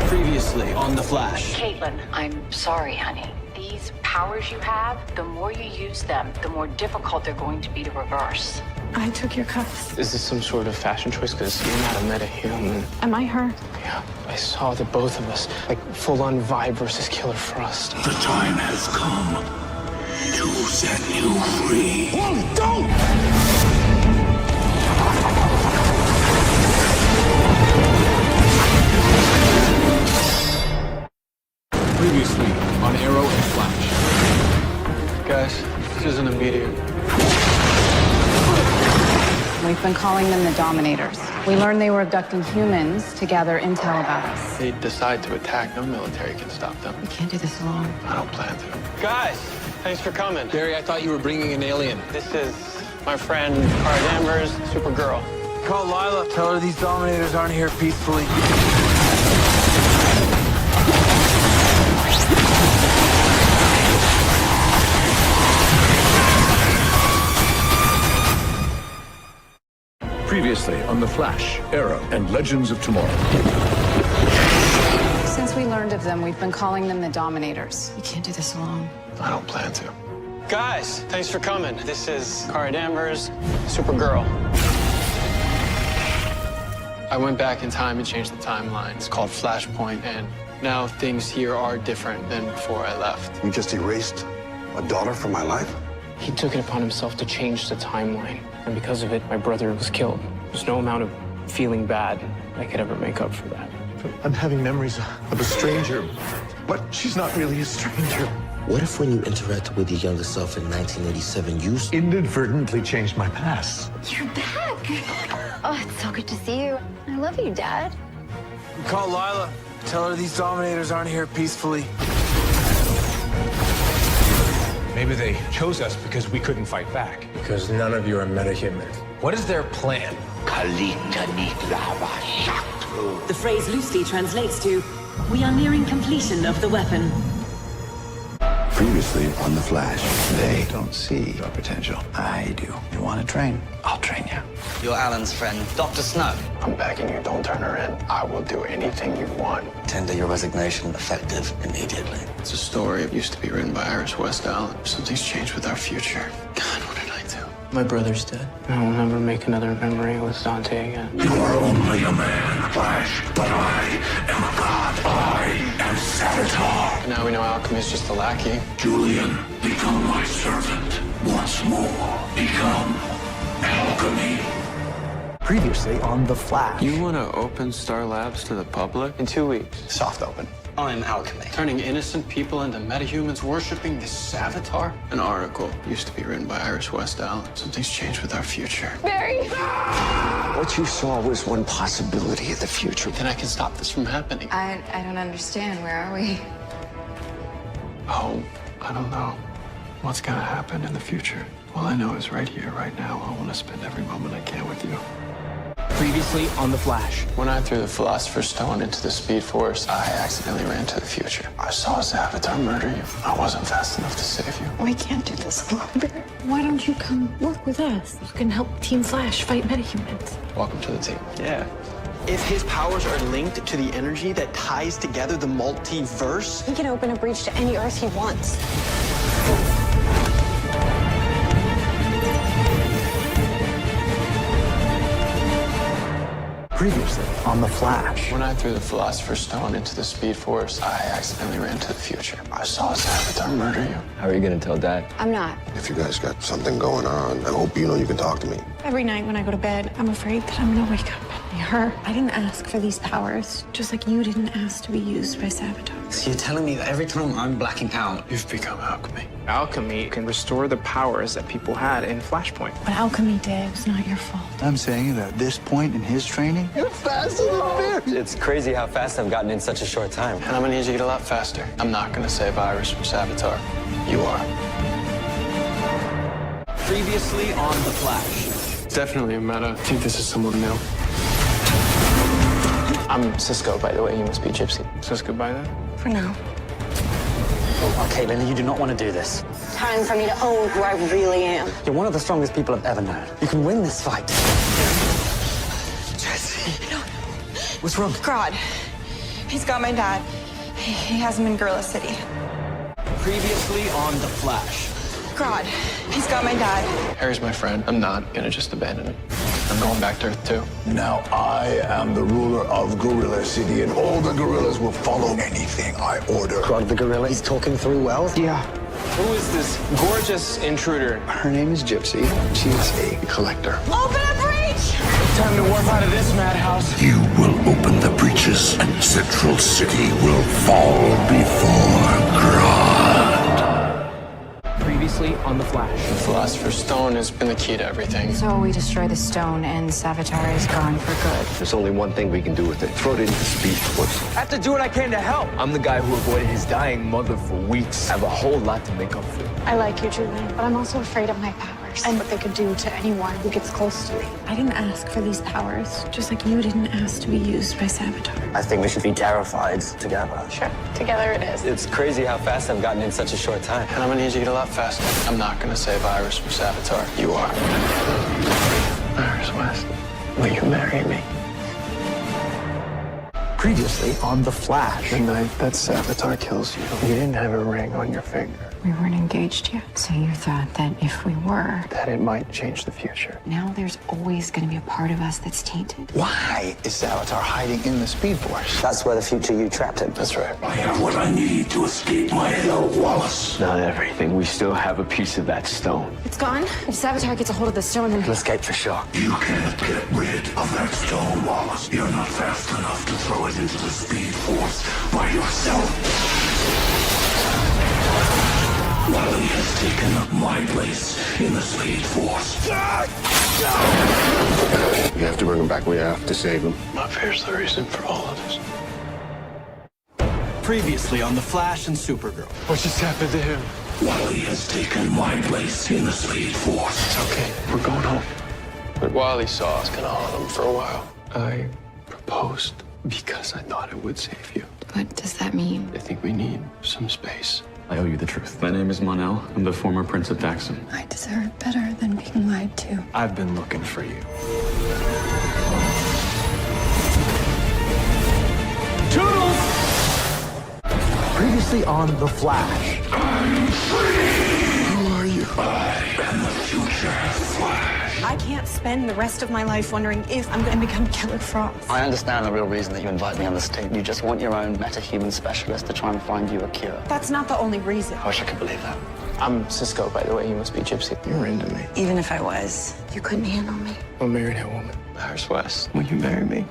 Speaker 3: Previously on The Flash.
Speaker 21: Caitlin, I'm sorry, honey. These powers you have, the more you use them, the more difficult they're going to be to reverse.
Speaker 7: I took your cuffs.
Speaker 12: Is this some sort of fashion choice? Because you're not a metahuman.
Speaker 7: Am I her?
Speaker 12: Yeah, I saw the both of us, like full-on Vibe versus Killer Frost.
Speaker 6: The time has come to set you free.
Speaker 11: Wally, don't!
Speaker 15: Previously on Arrow and Flash.
Speaker 18: Guys, this isn't a meteor.
Speaker 10: We've been calling them the Dominators. We learned they were abducting humans to gather intel about us.
Speaker 2: They decide to attack, no military can stop them.
Speaker 10: We can't do this alone.
Speaker 2: I don't plan to.
Speaker 18: Guys, thanks for coming.
Speaker 15: Barry, I thought you were bringing an alien.
Speaker 18: This is My friend Cara Danvers, Supergirl.
Speaker 3: Call Lila. Tell her these Dominators aren't here peacefully.
Speaker 6: Previously on The Flash, Arrow, and Legends of Tomorrow.
Speaker 10: Since we learned of them, we've been calling them the Dominators. We can't do this alone.
Speaker 18: I don't plan to. Guys, thanks for coming. This is Cara Danvers, Supergirl. I went back in time and changed the timeline. It's called Flashpoint, and now things here are different than before I left.
Speaker 8: You just erased a daughter from my life?
Speaker 12: He took it upon himself to change the timeline, and because of it, my brother was killed. There's no amount of feeling bad I could ever make up for that.
Speaker 8: I'm having memories of a stranger, but she's not really a stranger.
Speaker 22: What if when you interacted with your younger self in 1987, you
Speaker 8: Inadvertently changed my past.
Speaker 23: You're back. Oh, it's so good to see you. I love you, Dad.
Speaker 3: Call Lila. Tell her these Dominators aren't here peacefully.
Speaker 5: Maybe they chose us because we couldn't fight back. Because none of you are metahumans. What is their plan?
Speaker 24: The phrase loosely translates to, "We are nearing completion of the weapon."
Speaker 13: Previously on The Flash. They don't see your potential. I do. You want to train? I'll train you.
Speaker 25: You're Alan's friend, Dr. Snow.
Speaker 1: I'm begging you, don't turn her in. I will do anything you want.
Speaker 25: Tender your resignation, effective immediately.
Speaker 2: It's a story. It used to be written by Iris West Allen. Something's changed with our future. God, what did I do?
Speaker 12: My brother's dead. I will never make another memory with Dante again.
Speaker 17: You are only a man, Flash, but I am a god. I am Savitar.
Speaker 2: Now we know Alchemy is just a lackey.
Speaker 17: Julian, become my servant. Once more, become Alchemy.
Speaker 13: Previously on The Flash.
Speaker 18: You want to open Star Labs to the public? In 2 weeks.
Speaker 25: Soft open. I'm Alchemy.
Speaker 2: Turning innocent people into metahumans worshipping this Savitar? An article used to be written by Iris West Allen. Something's changed with our future.
Speaker 23: Barry!
Speaker 1: What you saw was one possibility of the future.
Speaker 2: Then I can stop this from happening.
Speaker 10: I don't understand. Where are we?
Speaker 2: Oh, I don't know. What's gonna happen in the future? All I know is right here, right now, I want to spend every moment I can with you.
Speaker 12: Previously on The Flash.
Speaker 2: When I threw the Philosopher's Stone into the Speed Force, I accidentally ran to the future. I saw Savitar murder you. I wasn't fast enough to save you.
Speaker 4: We can't do this alone, Barry. Why don't you come work with us? You can help Team Flash fight metahumans.
Speaker 2: Welcome to the team.
Speaker 26: Yeah. If his powers are linked to the energy that ties together the multiverse,
Speaker 20: He can open a breach to any Earth he wants.
Speaker 13: Previously on The Flash.
Speaker 2: When I threw the Philosopher's Stone into the Speed Force, I accidentally ran to the future. I saw Savitar murder you.
Speaker 14: How are you gonna tell Dad?
Speaker 20: I'm not.
Speaker 8: If you guys got something going on, I hope you know you can talk to me.
Speaker 20: Every night when I go to bed, I'm afraid that I'm gonna wake up and be her. I didn't ask for these powers, just like you didn't ask to be used by Savitar.
Speaker 25: So you're telling me that every time I'm blacking out,
Speaker 2: You've become Alchemy.
Speaker 12: Alchemy can restore the powers that people had in Flashpoint.
Speaker 20: What Alchemy did was not your fault.
Speaker 13: I'm saying that at this point in his training,
Speaker 8: You're faster than Barry.
Speaker 14: It's crazy how fast I've gotten in such a short time.
Speaker 2: And I'm gonna need you to get a lot faster. I'm not gonna save Iris from Savitar. You are.
Speaker 3: Previously on The Flash.
Speaker 2: It's definitely a meta. I think this is someone new.
Speaker 12: I'm Cisco, by the way. You must be Gypsy. Cisco by then?
Speaker 20: For now.
Speaker 25: Okay, Lily, you do not want to do this.
Speaker 20: Time for me to own who I really am.
Speaker 25: You're one of the strongest people I've ever known. You can win this fight. Jesse. What's wrong?
Speaker 20: Grodd. He's got my dad. He has him in Gorilla City.
Speaker 3: Previously on The Flash.
Speaker 20: Grodd. He's got my dad.
Speaker 2: Harry's my friend. I'm not gonna just abandon him. I'm going back to Earth too.
Speaker 6: Now I am the ruler of Gorilla City, and all the gorillas will follow anything I order.
Speaker 25: Grodd the gorilla, he's talking through well.
Speaker 12: Yeah. Who is this gorgeous intruder?
Speaker 13: her name is Gypsy. She's a collector.
Speaker 20: Open a breach!
Speaker 12: Time to warp out of this madhouse.
Speaker 17: You will open the breaches, and Central City will fall before Grodd.
Speaker 12: Previously on The Flash.
Speaker 2: The Philosopher's Stone has been the key to everything.
Speaker 10: So we destroy the stone and Savitar is gone for good.
Speaker 13: There's only one thing we can do with it. Throw it into the Speed Force.
Speaker 3: I have to do what I can to help.
Speaker 14: I'm the guy who avoided his dying mother for weeks. I have a whole lot to make up for.
Speaker 4: I like you, Julian, but I'm also afraid of my powers.
Speaker 20: powers and what they could do to anyone who gets close to me. I didn't ask for these powers, just like you didn't ask to be used by Savitar.
Speaker 25: I think we should be terrified together.
Speaker 20: Sure, together it is.
Speaker 14: It's crazy how fast I've gotten in such a short time.
Speaker 18: And I'm gonna need you to get a lot faster. I'm not gonna save Iris from Savitar. You are.
Speaker 2: Iris West, will you marry me?
Speaker 6: Previously on The Flash.
Speaker 2: The night that Savitar kills you, you didn't have a ring on your finger.
Speaker 10: We weren't engaged yet, so you thought that if we were,
Speaker 2: That it might change the future.
Speaker 10: now there's always going to be a part of us that's tainted.
Speaker 13: Why is Savitar hiding in the Speed Force?
Speaker 22: That's where the future you trapped him.
Speaker 2: That's right.
Speaker 17: I have what I need to escape my hell, Wallace.
Speaker 5: Not everything. We still have a piece of that stone.
Speaker 10: It's gone. If Savitar gets a hold of the stone, then
Speaker 22: He'll escape for sure.
Speaker 17: You can't get rid of that stone, Wallace. You're not fast enough to throw it into the Speed Force by yourself. Wally has taken up my place in the Speed Force.
Speaker 8: We have to bring him back. We have to save him.
Speaker 2: My fear's the reason for all of this.
Speaker 26: Previously on The Flash and Supergirl.
Speaker 2: What just happened to him?
Speaker 17: Wally has taken my place in the Speed Force.
Speaker 2: It's okay. We're going home. What Wally saw is gonna haunt him for a while. I proposed because I thought it would save you.
Speaker 10: what does that mean?
Speaker 2: I think we need some space.
Speaker 7: I owe you the truth. My name is Mon-El. I'm the former Prince of Daxam.
Speaker 10: I deserve better than being lied to.
Speaker 2: I've been looking for you.
Speaker 6: Toodles! Previously on The Flash.
Speaker 17: I'm free! Who are you? I am the future Flash.
Speaker 20: I can't spend the rest of my life wondering if I'm going to become Killer Frost.
Speaker 22: I understand the real reason that you invite me on this tape. You just want your own metahuman specialist to try and find you a cure.
Speaker 20: That's not the only reason.
Speaker 22: I wish I could believe that.
Speaker 18: I'm Cisco, by the way. You must be Gypsy.
Speaker 2: You're into me.
Speaker 20: Even if I was, you couldn't handle me.
Speaker 2: I married a woman.
Speaker 18: Iris West.
Speaker 2: Will you marry me?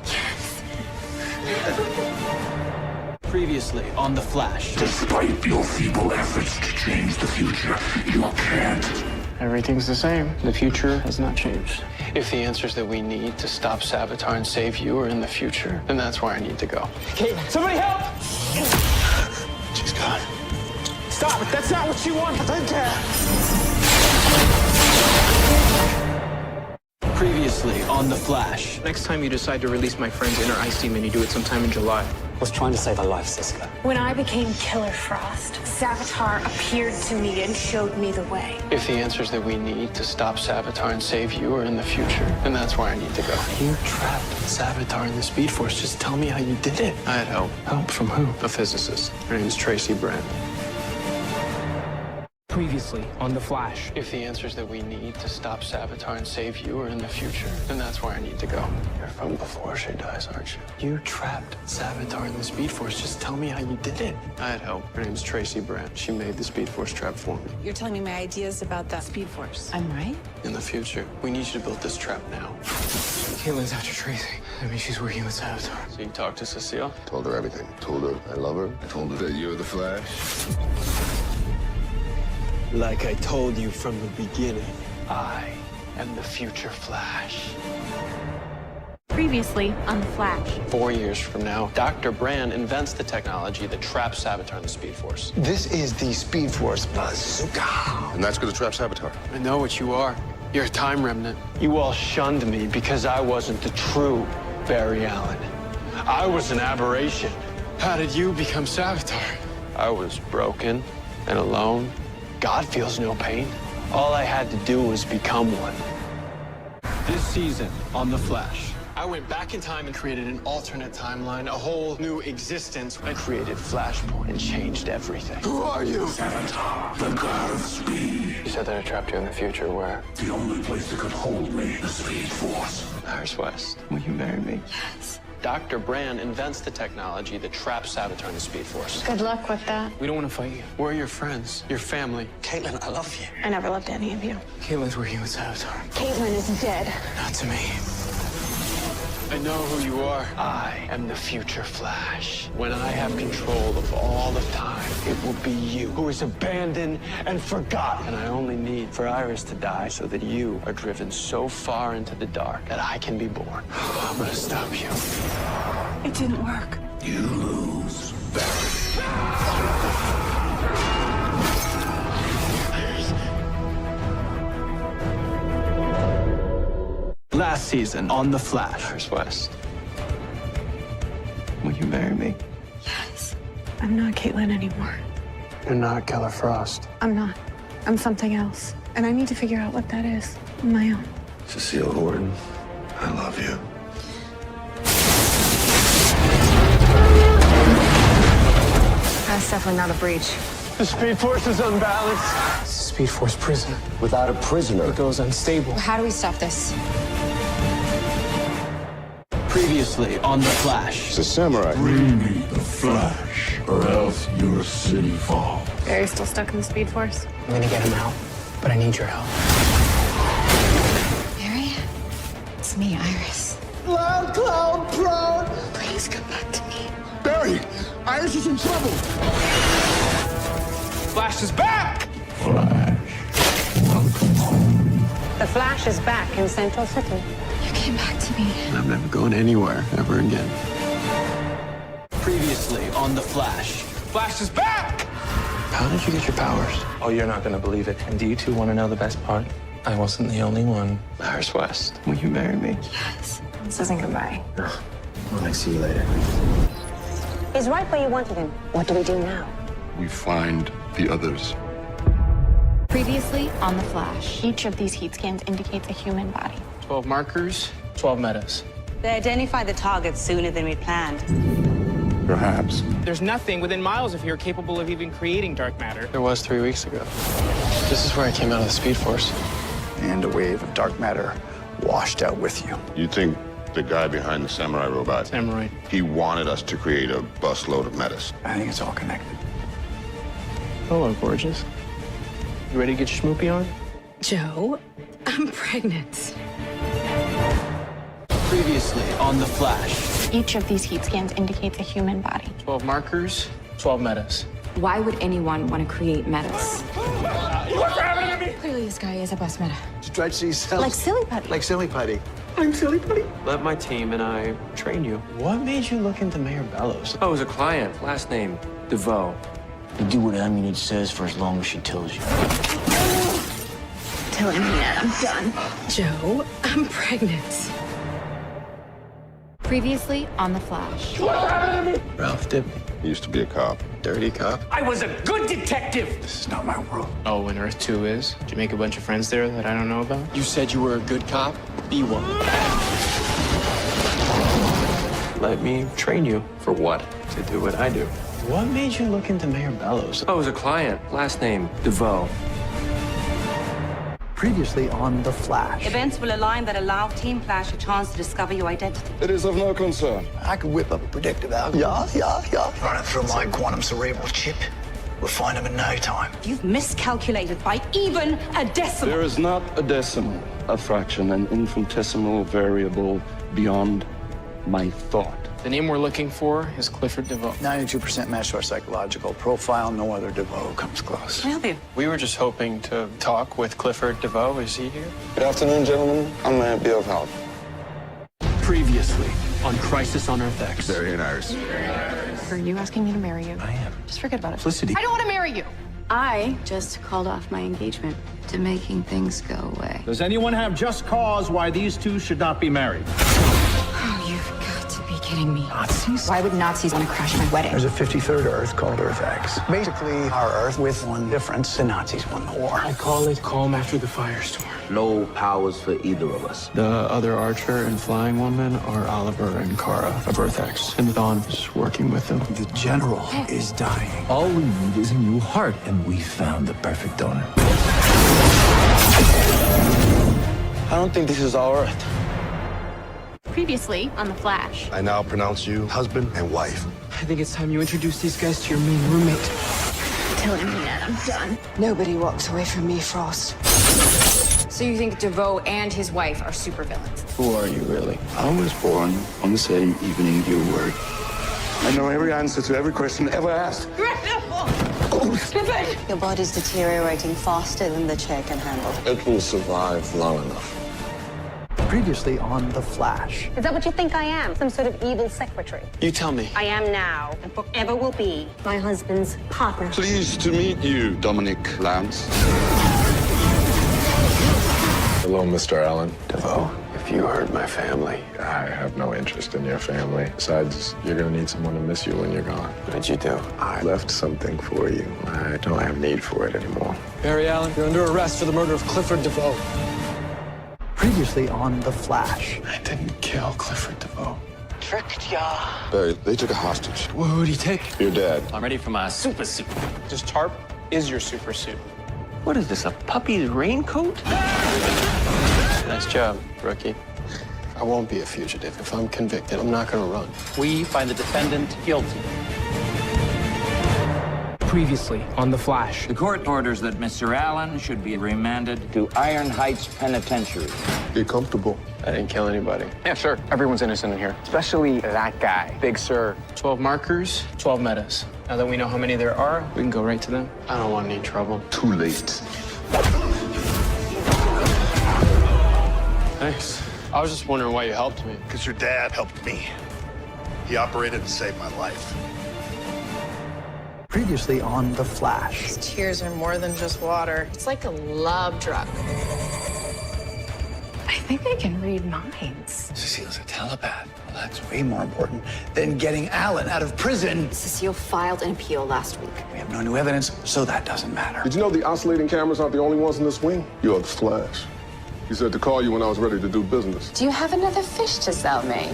Speaker 26: Previously on The Flash.
Speaker 17: Despite your feeble efforts to change the future, you can't.
Speaker 18: Everything's the same. The future has not changed. If the answers that we need to stop Savitar and save you are in the future, then that's where I need to go.
Speaker 12: Caitlin, somebody help!
Speaker 2: She's gone.
Speaker 12: Stop it! That's not what she wanted! I can't!
Speaker 26: Previously on The Flash.
Speaker 12: Next time you decide to release my friend's inner ice demon, you do it sometime in July.
Speaker 22: I was trying to save a life, Cisco.
Speaker 20: When I became Killer Frost, Savitar appeared to me and showed me the way.
Speaker 18: If the answers that we need to stop Savitar and save you are in the future, then that's where I need to go.
Speaker 2: You trapped Savitar in the Speed Force. Just tell me how you did it.
Speaker 18: I had help.
Speaker 2: Help from who?
Speaker 18: A physicist. Her name's Tracy Brand.
Speaker 12: Previously on The Flash.
Speaker 18: If the answers that we need to stop Savitar and save you are in the future, then that's where I need to go.
Speaker 2: You're from before she dies, aren't you? You trapped Savitar in the Speed Force. Just tell me how you did it.
Speaker 18: I had help. Her name's Tracy Brand. She made the Speed Force trap for me.
Speaker 20: You're telling me my ideas about the Speed Force.
Speaker 10: I'm right.
Speaker 18: In the future, we need you to build this trap now.
Speaker 12: Caitlin's after Tracy. I mean, she's working with Savitar.
Speaker 18: So you talked to Cecile?
Speaker 8: Told her everything. Told her I love her. I told her that you're the Flash.
Speaker 18: Like I told you from the beginning, I am the future Flash.
Speaker 20: Previously on The Flash.
Speaker 18: 4 years from now, Dr. Brand invents the technology that traps Savitar in the Speed Force.
Speaker 8: This is the Speed Force bazooka. And that's going to trap Savitar.
Speaker 18: I know what you are. You're a time remnant. You all shunned me because I wasn't the true Barry Allen. I was an aberration. How did you become Savitar? I was broken and alone. God feels no pain. All I had to do was become one.
Speaker 26: This season on The Flash.
Speaker 18: I went back in time and created an alternate timeline, a whole new existence. I created Flashpoint and changed everything.
Speaker 17: Who are you? Savitar, the god of speed.
Speaker 18: You said that I trapped you in the future. Where?
Speaker 17: The only place that could hold me, the Speed Force.
Speaker 18: Iris West.
Speaker 2: Will you marry me?
Speaker 10: Yes.
Speaker 18: Dr. Brand invents the technology that traps Savitar in the Speed Force.
Speaker 4: Good luck with that.
Speaker 12: We don't want to fight you.
Speaker 18: We're your friends, your family.
Speaker 22: Caitlin, I love you.
Speaker 20: I never loved any of you.
Speaker 12: Caitlin's working with Savitar.
Speaker 20: Caitlin is dead.
Speaker 12: Not to me.
Speaker 18: I know who you are. I am the future Flash. When I have control of all of time, it will be you who is abandoned and forgotten. And I only need for Iris to die so that you are driven so far into the dark that I can be born. I'm gonna stop you.
Speaker 20: It didn't work.
Speaker 17: You lose, Barry.
Speaker 2: last season on The Flash.
Speaker 26: Iris West.
Speaker 2: Will you marry me?
Speaker 20: Yes. I'm not Caitlin anymore.
Speaker 2: You're not Killer Frost.
Speaker 20: I'm not. I'm something else. And I need to figure out what that is on my own.
Speaker 8: Cecile Gordon, I love you.
Speaker 10: That's definitely not a breach.
Speaker 2: The Speed Force is unbalanced.
Speaker 12: It's a Speed Force prisoner.
Speaker 9: Without a prisoner,
Speaker 12: It goes unstable.
Speaker 10: How do we stop this?
Speaker 26: Previously on The Flash.
Speaker 17: It's a samurai.
Speaker 6: Bring me the Flash, or else your city falls.
Speaker 20: Barry's still stuck in the Speed Force.
Speaker 12: I'm gonna get him out, but I need your help.
Speaker 10: Barry? It's me, Iris.
Speaker 6: Loud Cloud Proud!
Speaker 10: Please come back to me.
Speaker 6: Barry, Iris is in trouble.
Speaker 12: Flash is back!
Speaker 6: Flash, welcome home.
Speaker 20: The Flash is back in Central City.
Speaker 10: You came back to me.
Speaker 2: I'm never going anywhere ever again.
Speaker 26: Previously on The Flash.
Speaker 12: Flash is back!
Speaker 2: How did you get your powers?
Speaker 7: Oh, you're not gonna believe it. And do you two want to know the best part? I wasn't the only one.
Speaker 26: Iris West.
Speaker 2: Will you marry me?
Speaker 10: Yes.
Speaker 20: This isn't goodbye.
Speaker 9: Well, I see you later.
Speaker 20: He's right where you wanted him. What do we do now?
Speaker 17: We find the others.
Speaker 10: Previously on The Flash.
Speaker 20: Each of these heat scans indicates a human body.
Speaker 12: 12 markers, 12 metas.
Speaker 11: They identified the target sooner than we planned.
Speaker 17: Perhaps.
Speaker 12: There's nothing within miles of here capable of even creating dark matter.
Speaker 2: There was 3 weeks ago. This is where I came out of the Speed Force.
Speaker 13: And a wave of dark matter washed out with you.
Speaker 17: You think the guy behind the samurai robot,
Speaker 12: Samurai.
Speaker 17: he wanted us to create a busload of metas?
Speaker 13: I think it's all connected.
Speaker 12: Hello, gorgeous. You ready to get your schmoopy on?
Speaker 20: Joe, I'm pregnant.
Speaker 26: Previously on The Flash.
Speaker 20: Each of these heat scans indicates a human body.
Speaker 12: 12 markers, 12 metas.
Speaker 10: Why would anyone want to create metas?
Speaker 12: What's happening to me?
Speaker 10: Clearly, this guy is a bus meta.
Speaker 8: Stretch these cells.
Speaker 20: Like Silly Putty.
Speaker 8: Like Silly Putty.
Speaker 2: I'm Silly Putty.
Speaker 18: Let my team and I train you.
Speaker 26: What made you look into Mayor Bellows?
Speaker 7: Oh, it was a client. Last name, DeVoe.
Speaker 9: You do what Amunet says for as long as she tells you.
Speaker 20: Tell him that I'm done. Joe, I'm pregnant.
Speaker 10: Previously on The Flash.
Speaker 2: Ralph Dibny.
Speaker 17: He used to be a cop.
Speaker 2: Dirty cop.
Speaker 12: I was a good detective!
Speaker 13: This is not my world.
Speaker 12: Oh, and Earth 2 is? Did you make a bunch of friends there that I don't know about?
Speaker 26: You said you were a good cop. Be one.
Speaker 18: Let me train you. For what? To do what I do.
Speaker 26: What made you look into Mayor Bellows?
Speaker 7: Oh, it was a client. Last name, DeVoe.
Speaker 13: Previously on The Flash.
Speaker 11: Events will align that allow Team Flash a chance to discover your identity.
Speaker 17: It is of no concern.
Speaker 13: I could whip up a predictive algorithm. Yeah. Run it through my quantum cerebral chip. We'll find him in no time.
Speaker 11: You've miscalculated by even a decimal.
Speaker 15: There is not a decimal, a fraction, an infinitesimal variable beyond my thought.
Speaker 12: The name we're looking for is Clifford DeVoe.
Speaker 13: 92% match to our psychological profile. No other DeVoe comes close.
Speaker 11: Can I help you?
Speaker 2: We were just hoping to talk with Clifford DeVoe. Is he here?
Speaker 17: Good afternoon, gentlemen. I'm going to be of help.
Speaker 26: Previously on Crisis on Earth X.
Speaker 17: Barry and Iris.
Speaker 10: Are you asking me to marry you?
Speaker 2: I am.
Speaker 10: Just forget about it.
Speaker 2: Felicity.
Speaker 10: I don't want to marry you.
Speaker 23: I just called off my engagement to making things go away.
Speaker 16: Does anyone have just cause why these two should not be married?
Speaker 10: Oh, you've got to be kidding me.
Speaker 13: Nazis?
Speaker 10: Why would Nazis want to crash my wedding?
Speaker 13: There's a 53rd Earth called Earth X. Basically, our Earth with one difference. The Nazis won the war.
Speaker 12: I call it calm after the firestorm.
Speaker 9: No powers for either of us.
Speaker 2: The other Archer and Flying Woman are Oliver and Kara of Earth X. And Dawn is working with them.
Speaker 13: The general is dying.
Speaker 6: All we need is a new heart, and we found the perfect donor.
Speaker 26: I don't think this is our Earth.
Speaker 4: Previously on The Flash.
Speaker 8: I now pronounce you husband and wife.
Speaker 12: I think it's time you introduce these guys to your main roommate.
Speaker 20: Tell him that I'm done.
Speaker 10: Nobody walks away from me, Frost. So you think DeVoe and his wife are supervillains?
Speaker 2: Who are you, really?
Speaker 15: I was born on the same evening you were.
Speaker 17: I know every answer to every question ever asked.
Speaker 11: Your body's deteriorating faster than the chair can handle.
Speaker 17: It will survive long enough.
Speaker 13: Previously on The Flash.
Speaker 20: Is that what you think I am? Some sort of evil secretary?
Speaker 2: You tell me.
Speaker 20: I am now, and forever will be, my husband's partner.
Speaker 17: Pleased to meet you, Dominic Lance.
Speaker 8: Hello, Mr. Allen.
Speaker 2: DeVoe, if if you hurt my family?
Speaker 5: I have no interest in your family. Besides, you're gonna need someone to miss you when you're gone.
Speaker 2: What did you do?
Speaker 5: I left something for you. I don't have need for it anymore.
Speaker 1: Barry Allen, you're under arrest for the murder of Clifford DeVoe.
Speaker 3: Previously on The Flash.
Speaker 2: I didn't kill Clifford DeVoe.
Speaker 11: Tricked ya.
Speaker 17: Barry, they took a hostage.
Speaker 1: Who'd he take?
Speaker 17: Your dad.
Speaker 14: I'm ready for my super suit.
Speaker 12: This tarp is your super suit.
Speaker 7: What is this, a puppy's raincoat? Nice job, rookie.
Speaker 2: I won't be a fugitive. If I'm convicted, I'm not gonna run.
Speaker 14: We find the defendant guilty.
Speaker 12: Previously on The Flash.
Speaker 19: The court orders that Mr. Allen should be remanded to Iron Heights Penitentiary.
Speaker 5: Get comfortable.
Speaker 2: I didn't kill anybody.
Speaker 12: Yeah, sure. Everyone's innocent in here. Especially that guy, Big Sir. 12 markers, 12 metas. Now that we know how many there are, we can go right to them.
Speaker 2: I don't want any trouble.
Speaker 17: Too late.
Speaker 2: Thanks. I was just wondering why you helped me.
Speaker 8: Because your dad helped me. He operated to save my life.
Speaker 3: Previously on The Flash.
Speaker 20: These tears are more than just water. It's like a love drug. I think I can read minds.
Speaker 13: Cecile's a telepath. Well, that's way more important than getting Alan out of prison.
Speaker 10: Cecile filed an appeal last week.
Speaker 13: We have no new evidence, so that doesn't matter.
Speaker 5: Did you know the oscillating cameras aren't the only ones in this wing? You're the Flash. He said to call you when I was ready to do business.
Speaker 10: Do you have another fish to sell me?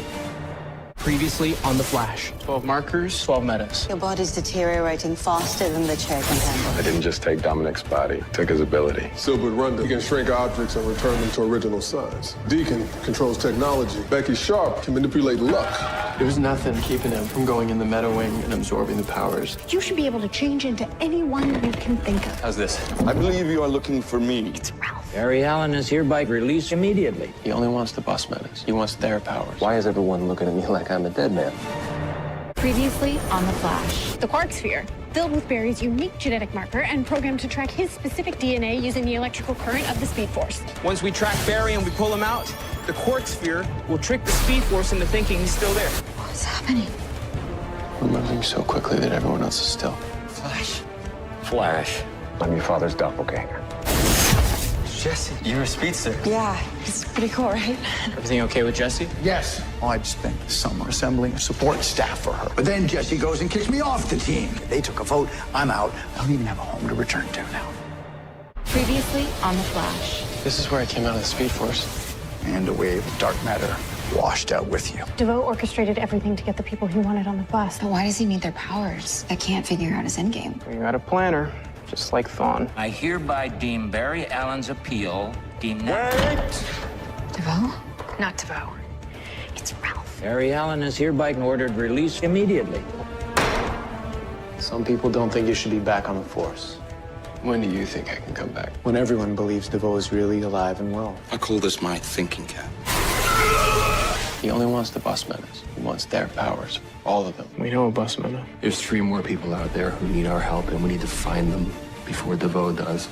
Speaker 12: Previously on The Flash. 12 markers, 12 metas.
Speaker 11: Your body's deteriorating faster than the chair can handle.
Speaker 5: I didn't just take Dominic's body, I took his ability.
Speaker 17: Silbert Runda, he can shrink objects and return them to original size. Deacon controls technology. Becky Sharp can manipulate luck.
Speaker 2: There was nothing keeping him from going in the meta wing and absorbing the powers.
Speaker 20: You should be able to change into anyone you can think of.
Speaker 7: How's this?
Speaker 15: I believe you are looking for me.
Speaker 20: It's Ralph.
Speaker 19: Barry Allen is hereby released immediately.
Speaker 2: He only wants the bus metas. He wants their powers.
Speaker 7: Why is everyone looking at me like I'm a dead man?
Speaker 10: Previously on The Flash.
Speaker 20: The Quark Sphere, filled with Barry's unique genetic marker and programmed to track his specific DNA using the electrical current of the Speed Force.
Speaker 12: Once we track Barry and we pull him out, the Quark Sphere will trick the Speed Force into thinking he's still there.
Speaker 10: What's happening?
Speaker 2: We're moving so quickly that everyone else is still.
Speaker 19: Flash.
Speaker 5: Flash. I'm your father's doppelganger.
Speaker 14: Jesse, you're a speedster.
Speaker 20: Yeah, it's pretty cool, right?
Speaker 12: Everything okay with Jesse?
Speaker 13: Yes. Oh, I'd spent the summer assembling a support staff for her. But then Jesse goes and kicks me off the team. They took a vote. I'm out. I don't even have a home to return to now.
Speaker 10: Previously on The Flash.
Speaker 2: This is where I came out of the Speed Force.
Speaker 13: And a wave of dark matter washed out with you.
Speaker 20: DeVoe orchestrated everything to get the people he wanted on the bus.
Speaker 10: But why does he need their powers? I can't figure out his endgame.
Speaker 12: We got a planner, just like Thawne.
Speaker 19: I hereby deem Barry Allen's appeal deemed
Speaker 10: DeVoe?
Speaker 20: Not DeVoe. It's Ralph.
Speaker 19: Barry Allen is hereby ordered released immediately.
Speaker 2: Some people don't think you should be back on the force. When do you think I can come back?
Speaker 7: When everyone believes DeVoe is really alive and well.
Speaker 13: I call this my thinking cap.
Speaker 2: He only wants the bus metas. He wants their powers. All of them.
Speaker 12: We know a bus meta.
Speaker 7: There's 3 more people out there who need our help, and we need to find them before DeVoe does.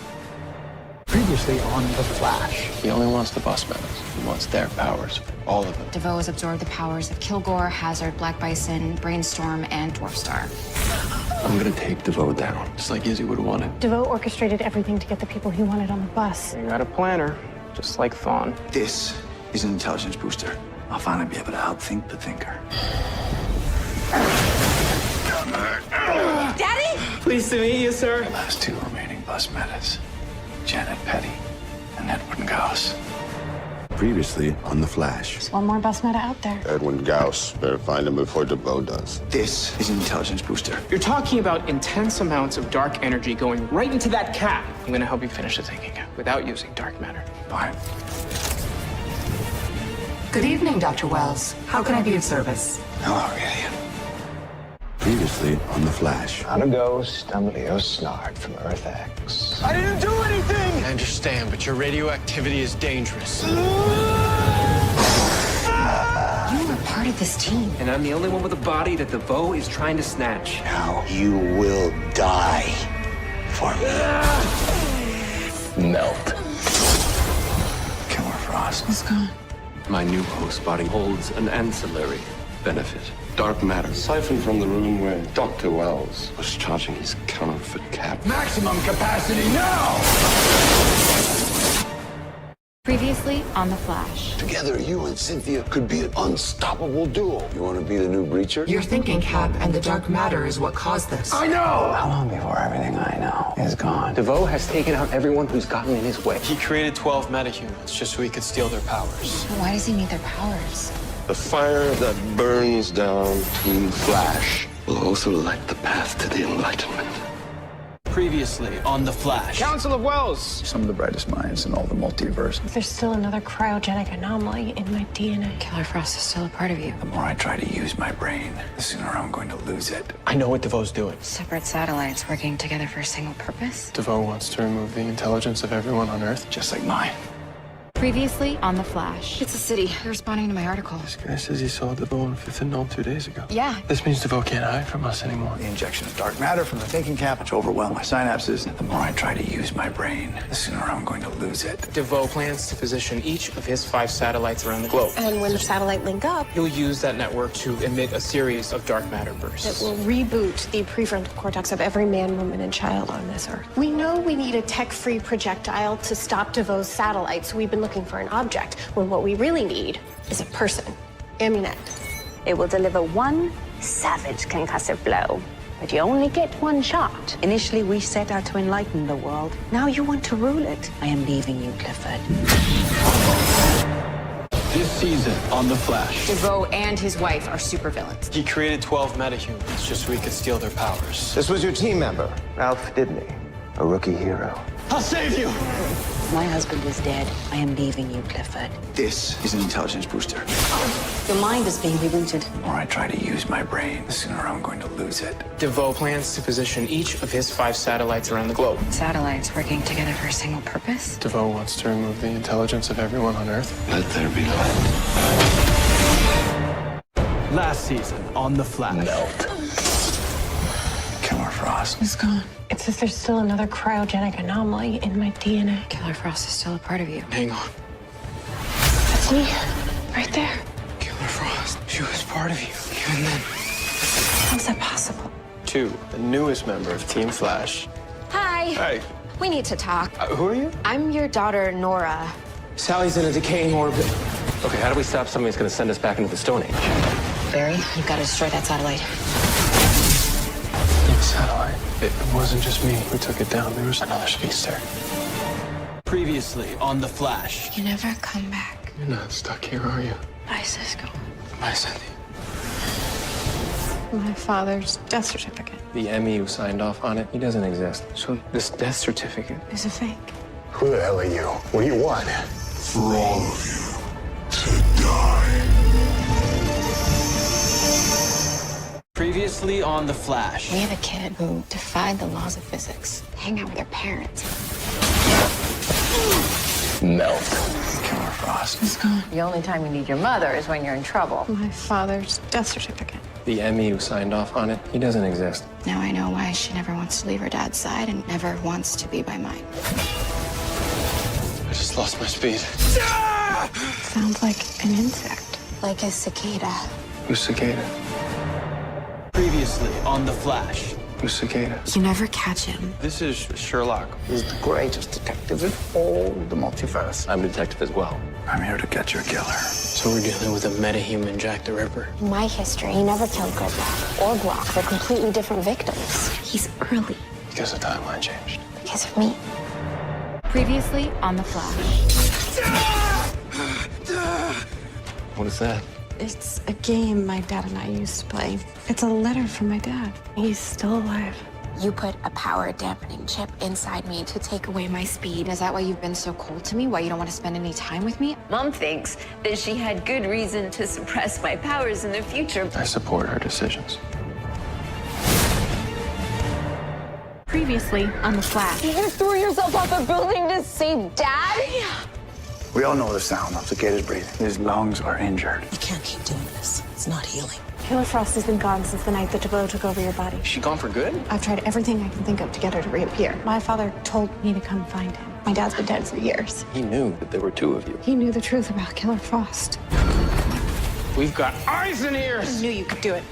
Speaker 3: Previously on The Flash.
Speaker 2: He only wants the bus metas. He wants their powers. All of them.
Speaker 10: DeVoe has absorbed the powers of Kilgore, Hazard, Black Bison, Brainstorm, and Dwarf Star.
Speaker 7: I'm gonna take DeVoe down.
Speaker 2: Just like Izzy would have wanted.
Speaker 20: DeVoe orchestrated everything to get the people he wanted on the bus.
Speaker 12: We got a planner, just like Thawne.
Speaker 13: This is an intelligence booster. I'll finally be able to outthink the thinker.
Speaker 20: Daddy?
Speaker 12: Pleased to meet you, sir.
Speaker 13: The last 2 remaining bus metas. Janet Petty and Edwin Gauss.
Speaker 17: Previously on The Flash.
Speaker 20: There's one more bus meta out there.
Speaker 17: Edwin Gauss. Better find him before DeVoe does.
Speaker 13: This is an intelligence booster.
Speaker 12: You're talking about intense amounts of dark energy going right into that cap. I'm gonna help you finish the thinking without using dark matter.
Speaker 13: Fine.
Speaker 21: Good evening, Dr. Wells. How can I be of service?
Speaker 13: Hello, idiot.
Speaker 17: Previously on The Flash.
Speaker 5: Not a ghost. I'm Leo Snart from Earth X.
Speaker 1: I didn't do anything!
Speaker 18: I understand, but your radioactivity is dangerous.
Speaker 10: You are part of this team.
Speaker 1: And I'm the only one with a body that DeVoe is trying to snatch.
Speaker 13: Now you will die for me.
Speaker 7: Melt.
Speaker 13: Killer Frost.
Speaker 10: He's gone.
Speaker 18: My new host body holds an ancillary benefit.
Speaker 15: Dark matter siphoned from the room where Dr. Wells was charging his counterfeit cap.
Speaker 13: Maximum capacity now!
Speaker 10: Previously on The Flash.
Speaker 17: Together, you and Cynthia could be an unstoppable duo. You want to be the new Breacher?
Speaker 21: You're thinking, Cap, and the dark matter is what caused this.
Speaker 17: I know!
Speaker 13: How long before everything I know is gone?
Speaker 7: DeVoe has taken out everyone who's gotten in his way.
Speaker 26: He created 12 metahumans just so he could steal their powers.
Speaker 10: Why does he need their powers?
Speaker 17: The fire that burns down Team Flash will also light the path to the Enlightenment.
Speaker 26: Previously on The Flash.
Speaker 7: Council of Wells.
Speaker 13: Some of the brightest minds in all the multiverse.
Speaker 20: There's still another cryogenic anomaly in my DNA.
Speaker 10: Killer Frost is still a part of you.
Speaker 13: The more I try to use my brain, the sooner I'm going to lose it.
Speaker 26: I know what DeVoe's doing.
Speaker 10: Separate satellites working together for a single purpose.
Speaker 18: DeVoe wants to remove the intelligence of everyone on Earth.
Speaker 13: Just like mine.
Speaker 10: Previously on The Flash. It's a city. They're responding to my article.
Speaker 18: This guy says he saw DeVoe on 5th and Nome 2 days ago.
Speaker 10: Yeah.
Speaker 18: This means DeVoe can't hide from us anymore.
Speaker 13: The injection of dark matter from the thinking cap, which overwhelmed my synapses. The more I try to use my brain, the sooner I'm going to lose it.
Speaker 12: DeVoe plans to position each of his 5 satellites around the globe.
Speaker 20: And when the satellite link up,
Speaker 12: He'll use that network to emit a series of dark matter
Speaker 20: it
Speaker 12: bursts.
Speaker 20: will reboot the prefrontal cortex of every man, woman, and child on this Earth. We know we need a tech-free projectile to stop DeVoe's satellites, so we've been looking for an object, when what we really need is a person. Amunet.
Speaker 11: It will deliver one savage concussive blow, but you only get one shot. Initially, we set out to enlighten the world. Now you want to rule it. I am leaving you, Clifford.
Speaker 26: This season on The Flash.
Speaker 10: DeVoe and his wife are supervillains.
Speaker 26: He created 12 metahumans just so he could steal their powers.
Speaker 7: This was your team member, Ralph Dibny, a rookie hero.
Speaker 26: I'll save you!
Speaker 11: My husband is dead. I am leaving you, Clifford.
Speaker 13: This is an intelligence booster.
Speaker 11: Your mind is being rebooted.
Speaker 13: The more I try to use my brain, the sooner I'm going to lose it.
Speaker 12: DeVoe plans to position each of his 5 satellites around the globe.
Speaker 10: Satellites working together for a single purpose.
Speaker 18: DeVoe wants to remove the intelligence of everyone on Earth.
Speaker 17: Let there be light.
Speaker 26: Last season on The Flash.
Speaker 13: Melt. Killer Frost.
Speaker 20: It's gone. It says there's still another cryogenic anomaly in my DNA.
Speaker 10: Killer Frost is still a part of you.
Speaker 12: Hang on.
Speaker 20: That's me. Right there.
Speaker 12: Killer Frost. She was part of you. Even then.
Speaker 20: How's that possible?
Speaker 18: 2, the newest member of Team Flash.
Speaker 10: Hi.
Speaker 18: Hey.
Speaker 10: We need to talk.
Speaker 18: Who are you?
Speaker 10: I'm your daughter, Nora.
Speaker 12: Sally's in a decaying orbit.
Speaker 7: Okay, how do we stop something that's going to send us back into the Stone Age?
Speaker 10: Barry, you've got to destroy that satellite.
Speaker 18: Satellite. It wasn't just me who took it down. There was another speedster.
Speaker 26: Previously on The Flash.
Speaker 10: You never come back.
Speaker 18: You're not stuck here, are you?
Speaker 10: Bye, Cisco.
Speaker 18: Bye, Cynthia.
Speaker 20: My father's death certificate
Speaker 5: The Emmy who signed off on it, he doesn't exist. So this death certificate,
Speaker 20: is a fake.
Speaker 8: Who the hell are you? What do you want?
Speaker 17: For all of you to die.
Speaker 26: Previously on The Flash.
Speaker 10: We have a kid who defied the laws of physics. Hang out with her parents.
Speaker 13: Melt. Killer Frost.
Speaker 20: It's gone.
Speaker 11: The only time you need your mother is when you're in trouble.
Speaker 20: My father's death certificate.
Speaker 5: the Emmy who signed off on it, he doesn't exist.
Speaker 10: Now I know why she never wants to leave her dad's side and never wants to be by mine.
Speaker 18: I just lost my speed.
Speaker 20: Sounds like an insect.
Speaker 10: Like a cicada.
Speaker 18: Who's Cicada?
Speaker 26: Previously on The Flash.
Speaker 18: Who's Cicada?
Speaker 10: You never catch him.
Speaker 26: This is Sherlock.
Speaker 13: He's the greatest detective in all the multiverse.
Speaker 7: I'm a detective as well.
Speaker 13: I'm here to catch your killer.
Speaker 12: So we're dealing with a metahuman Jack the Ripper.
Speaker 4: In my history, he never killed Gridlock or Glock. They're completely different victims. He's early
Speaker 18: Because the timeline changed.
Speaker 4: because of me.
Speaker 10: Previously on The Flash.
Speaker 7: What is that?
Speaker 20: It's a game my dad and I used to play. It's a letter from my dad. He's still alive.
Speaker 10: You put a power dampening chip inside me to take away my speed. Is that why you've been so cold to me? Why you don't want to spend any time with me?
Speaker 9: Mom thinks that she had good reason to suppress my powers in the future.
Speaker 18: I support her decisions.
Speaker 20: Previously on The Flash.
Speaker 9: You threw yourself off a building to save Dad?
Speaker 13: We all know the sound of Cicada's breathing. His lungs are injured.
Speaker 9: You can't keep doing this. It's not healing.
Speaker 20: Killer Frost has been gone since the night that DeVoe took over your body.
Speaker 12: Is she gone for good?
Speaker 20: I've tried everything I can think of to get her to reappear. My father told me to come find him. My dad's been dead for years.
Speaker 7: He knew that there were two of you.
Speaker 20: He knew the truth about Killer Frost.
Speaker 12: We've got eyes and ears.
Speaker 20: I knew you could do it.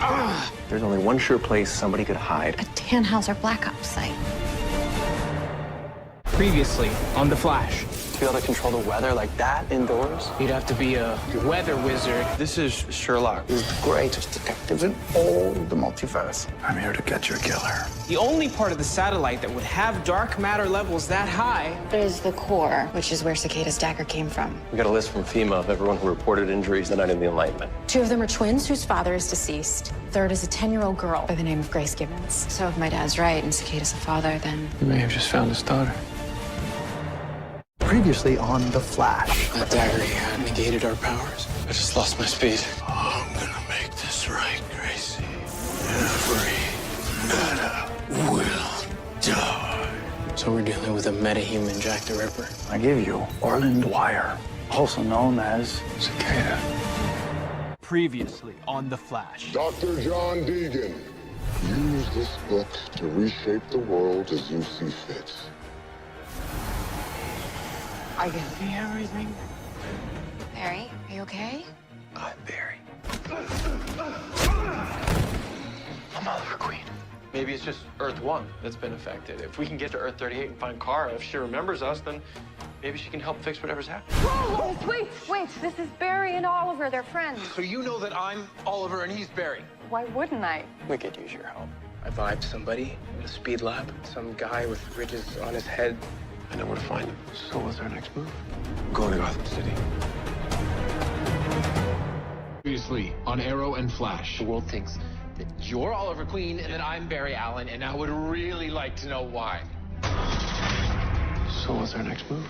Speaker 7: There's only one sure place somebody could hide.
Speaker 20: A Tannhauser Black Ops site.
Speaker 12: Previously on The Flash.
Speaker 26: be able to control the weather like that indoors?
Speaker 12: You'd have to be a weather wizard.
Speaker 26: This is Sherlock.
Speaker 13: He's the greatest detective in all the multiverse. I'm here to get your killer.
Speaker 12: The only part of the satellite that would have dark matter levels that high
Speaker 10: is the core, which is where Cicada's dagger came from.
Speaker 7: We got a list from FEMA of everyone who reported injuries the night of the Enlightenment.
Speaker 10: 2 of them are twins whose father is deceased. Third is a 10-year-old girl by the name of Grace Gibbons. So if my dad's right and Cicada's a father, then...
Speaker 2: You may have just found his daughter.
Speaker 3: Previously on The Flash.
Speaker 26: That dagger he had negated our powers. I just lost my speed.
Speaker 17: I'm gonna make this right, Gracie. Every meta will die.
Speaker 26: So we're dealing with a meta-human Jack the Ripper.
Speaker 13: I give you Orland Dwyer, also known as Cicada.
Speaker 6: Previously on The Flash.
Speaker 17: Dr. John Deegan, use this book to reshape the world as you see fit.
Speaker 12: I can see everything.
Speaker 10: Barry, are you okay?
Speaker 26: I'm Barry. I'm Oliver Queen. Maybe it's just Earth 1 that's been affected. If we can get to Earth 38 and find Kara, if she remembers us, then maybe she can help fix whatever's happening.
Speaker 16: Whoa, wait. This is Barry and Oliver. They're friends.
Speaker 26: So you know that I'm Oliver and he's Barry.
Speaker 16: Why wouldn't I?
Speaker 26: We could use your help. I vibed somebody in the speed lab. Some guy with ridges on his head. I know where to find him. So what's our next move? Go to Gotham City.
Speaker 6: Previously on Arrow and Flash.
Speaker 22: The world thinks that you're Oliver Queen and that I'm Barry Allen, and I would really like to know why.
Speaker 26: So what's our next move?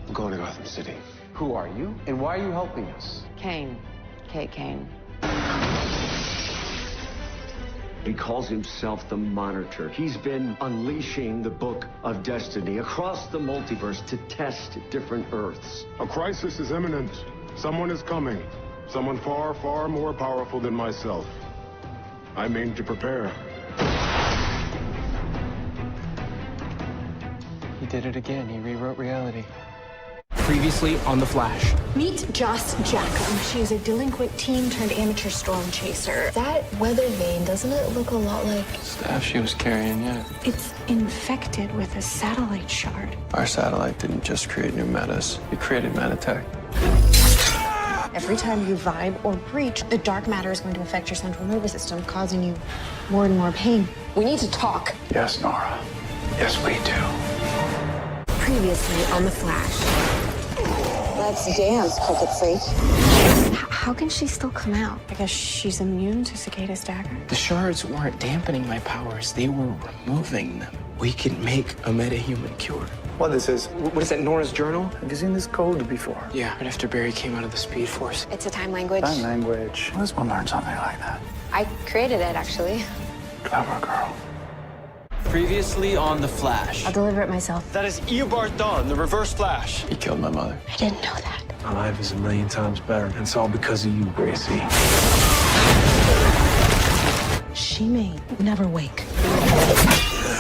Speaker 26: We're going to Gotham City.
Speaker 22: Who are you, and why are you helping us?
Speaker 10: Kane. Kate Kane.
Speaker 23: He calls himself the Monitor. He's been unleashing the Book of Destiny across the multiverse to test different Earths.
Speaker 17: A crisis is imminent. Someone is coming. Someone far, far more powerful than myself. I mean to prepare.
Speaker 26: He did it again. He rewrote reality.
Speaker 12: Previously on The Flash.
Speaker 20: Meet Joss Jackham. She's a delinquent teen turned amateur storm chaser. That weather vane, doesn't it look a lot like...
Speaker 26: Staff she was carrying, yeah.
Speaker 20: It's infected with a satellite shard.
Speaker 2: Our satellite didn't just create new metas. It created Metatech.
Speaker 20: Every time you vibe or breach, the dark matter is going to affect your central nervous system, causing you more and more pain. We need to talk.
Speaker 13: Yes, Nora. Yes, we do.
Speaker 20: Previously on The Flash.
Speaker 11: Let's dance, Cricket Freak.
Speaker 20: How can she still come out? I guess she's immune to Cicada's dagger.
Speaker 12: The shards weren't dampening my powers, they were removing them. We can make a meta-human cure.
Speaker 13: What this is?
Speaker 12: What is that, Nora's journal?
Speaker 13: Have you seen this code before?
Speaker 12: Yeah, right after Barry came out of the Speed Force.
Speaker 20: It's a time language.
Speaker 13: Sign language. Who does one learn something like that?
Speaker 20: I created it, actually.
Speaker 13: Clever girl.
Speaker 12: Previously on The Flash.
Speaker 20: I'll deliver it myself.
Speaker 26: That is Eobard Thawne, the Reverse Flash.
Speaker 2: He killed my mother.
Speaker 20: I didn't know that.
Speaker 5: My life is a million times better, and it's all because of you, Gracie.
Speaker 20: She may never wake.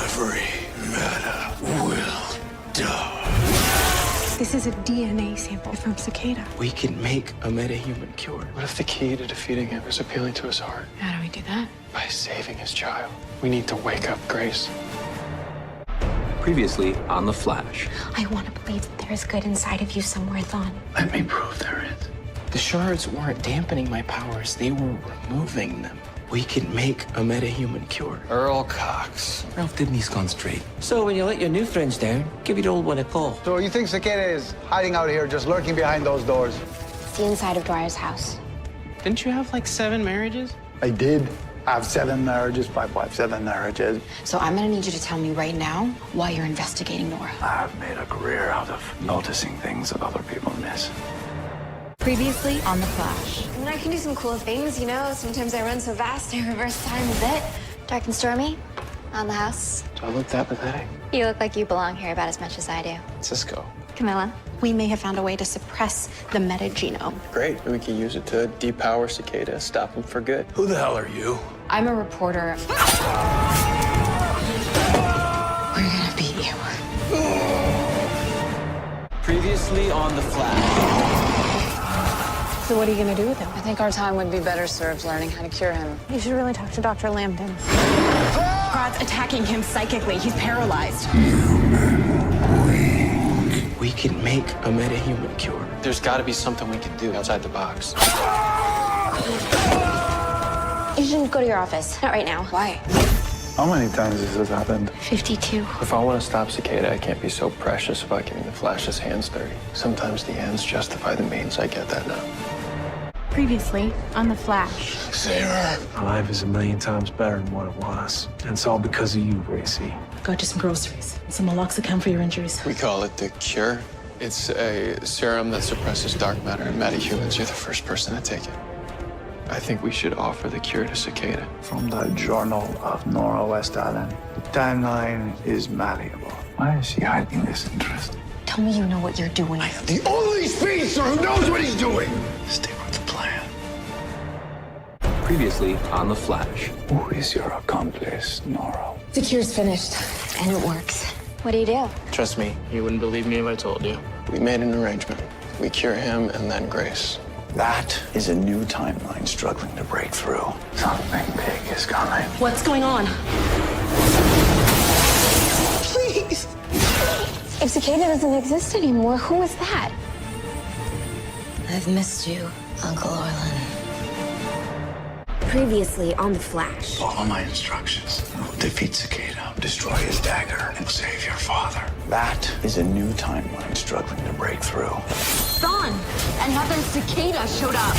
Speaker 17: Every meta will die.
Speaker 20: This is a DNA sample from Cicada.
Speaker 12: We can make a meta-human cure.
Speaker 26: What if the key to defeating him is appealing to his heart?
Speaker 10: How do we do that?
Speaker 26: By saving his child. We need to wake up Grace.
Speaker 6: Previously on The Flash.
Speaker 20: I want to believe that there is good inside of you somewhere, Thawne.
Speaker 13: Let me prove there is.
Speaker 12: The shards weren't dampening my powers, they were removing them. We can make a meta-human cure.
Speaker 26: Earl Cox.
Speaker 6: Ralph didn't he concentrate?
Speaker 1: So when you let your new friends down, give your old one a call.
Speaker 13: So you think Cicada is hiding out here, just lurking behind those doors?
Speaker 20: It's the inside of Dwyer's house.
Speaker 12: Didn't you have like 7 marriages?
Speaker 13: I did have 7 marriages, 5 wives, 7 marriages.
Speaker 10: So I'm gonna need you to tell me right now why you're investigating Nora.
Speaker 13: I've made a career out of noticing things that other people miss.
Speaker 10: Previously on The Flash.
Speaker 4: I mean, I can do some cool things, you know? Sometimes I run so fast, I reverse time a bit. Dark and stormy, on the house.
Speaker 26: Do I look that pathetic?
Speaker 4: You look like you belong here about as much as I do.
Speaker 26: Cisco.
Speaker 20: Camilla, we may have found a way to suppress the metagenome.
Speaker 26: Great. We can use it to depower Cicada, stop him for good.
Speaker 5: Who the hell are you?
Speaker 10: I'm a reporter. We're gonna beat you.
Speaker 12: Previously on The Flash.
Speaker 20: So what are you going to do with him?
Speaker 10: I think our time would be better served learning how to cure him.
Speaker 20: You should really talk to Dr. Lambton. God's attacking him psychically. He's paralyzed.
Speaker 7: We can make a metahuman cure. There's got to be something we can do outside the box.
Speaker 4: You shouldn't go to your office. Not right now. Why?
Speaker 13: How many times has this happened?
Speaker 4: 52.
Speaker 2: If I want to stop Cicada, I can't be so precious about giving the Flash his hands dirty. Sometimes the ends justify the means. I get that now.
Speaker 16: Previously on The Flash.
Speaker 17: Sarah!
Speaker 5: My life is a million times better than what it was. And it's all because of you, Gracie.
Speaker 14: Got you some groceries and some Meloxicam for your injuries.
Speaker 2: We call it the cure. It's a serum that suppresses dark matter in metahumans. You're the first person to take it. I think we should offer the cure to Cicada.
Speaker 13: From the Journal of Nora West Allen. The timeline is malleable. Why is she hiding this interest?
Speaker 4: Tell me you know what you're doing.
Speaker 17: The only speedster who knows what he's doing!
Speaker 13: Stick with the plan.
Speaker 6: Previously on The Flash.
Speaker 13: Who is your accomplice, Nora?
Speaker 10: The cure's finished.
Speaker 4: And it works. What do you do?
Speaker 7: Trust me, you wouldn't believe me if I told you.
Speaker 2: We made an arrangement. We cure him and then Grace.
Speaker 13: That is a new timeline struggling to break through. Something big is coming.
Speaker 14: What's going on?
Speaker 4: Please! If Cicada doesn't exist anymore, who is that?
Speaker 9: I've missed you, Uncle Orlin.
Speaker 4: Previously on The Flash.
Speaker 13: Follow my instructions. Defeat Cicada, destroy his dagger, and save your father. That is a new timeline struggling to break through.
Speaker 10: Dawn! Another cicada showed up.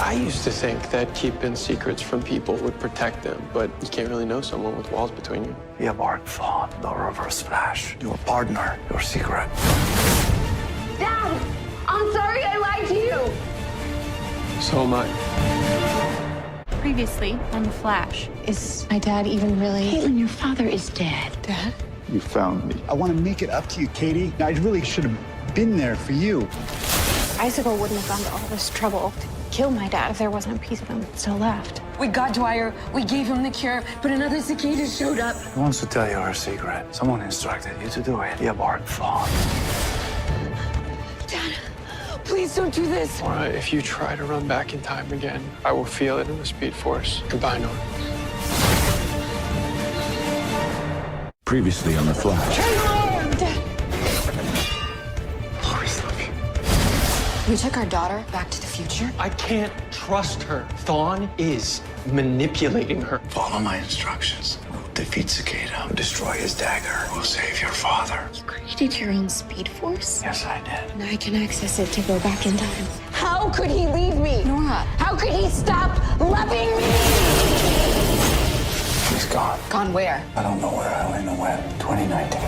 Speaker 2: I used to think that keeping secrets from people would protect them, but you can't really know someone with walls between you.
Speaker 13: Eobard Thawne, the Reverse Flash. Your partner, your secret.
Speaker 10: Dad! I'm sorry I lied to you!
Speaker 2: So am I.
Speaker 16: Previously on The Flash.
Speaker 20: Is my dad even really?
Speaker 11: Caitlin, your father is dead.
Speaker 20: Dad?
Speaker 13: You found me.
Speaker 15: I want to make it up to you, Katie. I really should have been there for you.
Speaker 20: Icicle wouldn't have gone to all this trouble to kill my dad if there wasn't a piece of him still left.
Speaker 10: We got Dwyer, we gave him the cure, but another cicada showed up.
Speaker 13: Who wants to tell you her secret? Someone instructed you to do it. Eobard Thawne.
Speaker 10: Dad, please don't do this.
Speaker 2: Nora, if you try to run back in time again, I will feel it in the Speed Force. Goodbye, Nora.
Speaker 17: Previously on The Flash.
Speaker 10: Always love you. We took our daughter back to the future.
Speaker 7: I can't trust her. Thawne is manipulating her.
Speaker 13: Follow my instructions. Defeat Cicada, destroy his dagger. We'll save your father.
Speaker 4: You created your own Speed Force?
Speaker 13: Yes, I did.
Speaker 4: Now I can access it to go back in time.
Speaker 10: How could he leave me? Nora, how could he stop loving me?
Speaker 13: He's gone.
Speaker 10: Gone where?
Speaker 13: I don't know where. I only know when. 2019.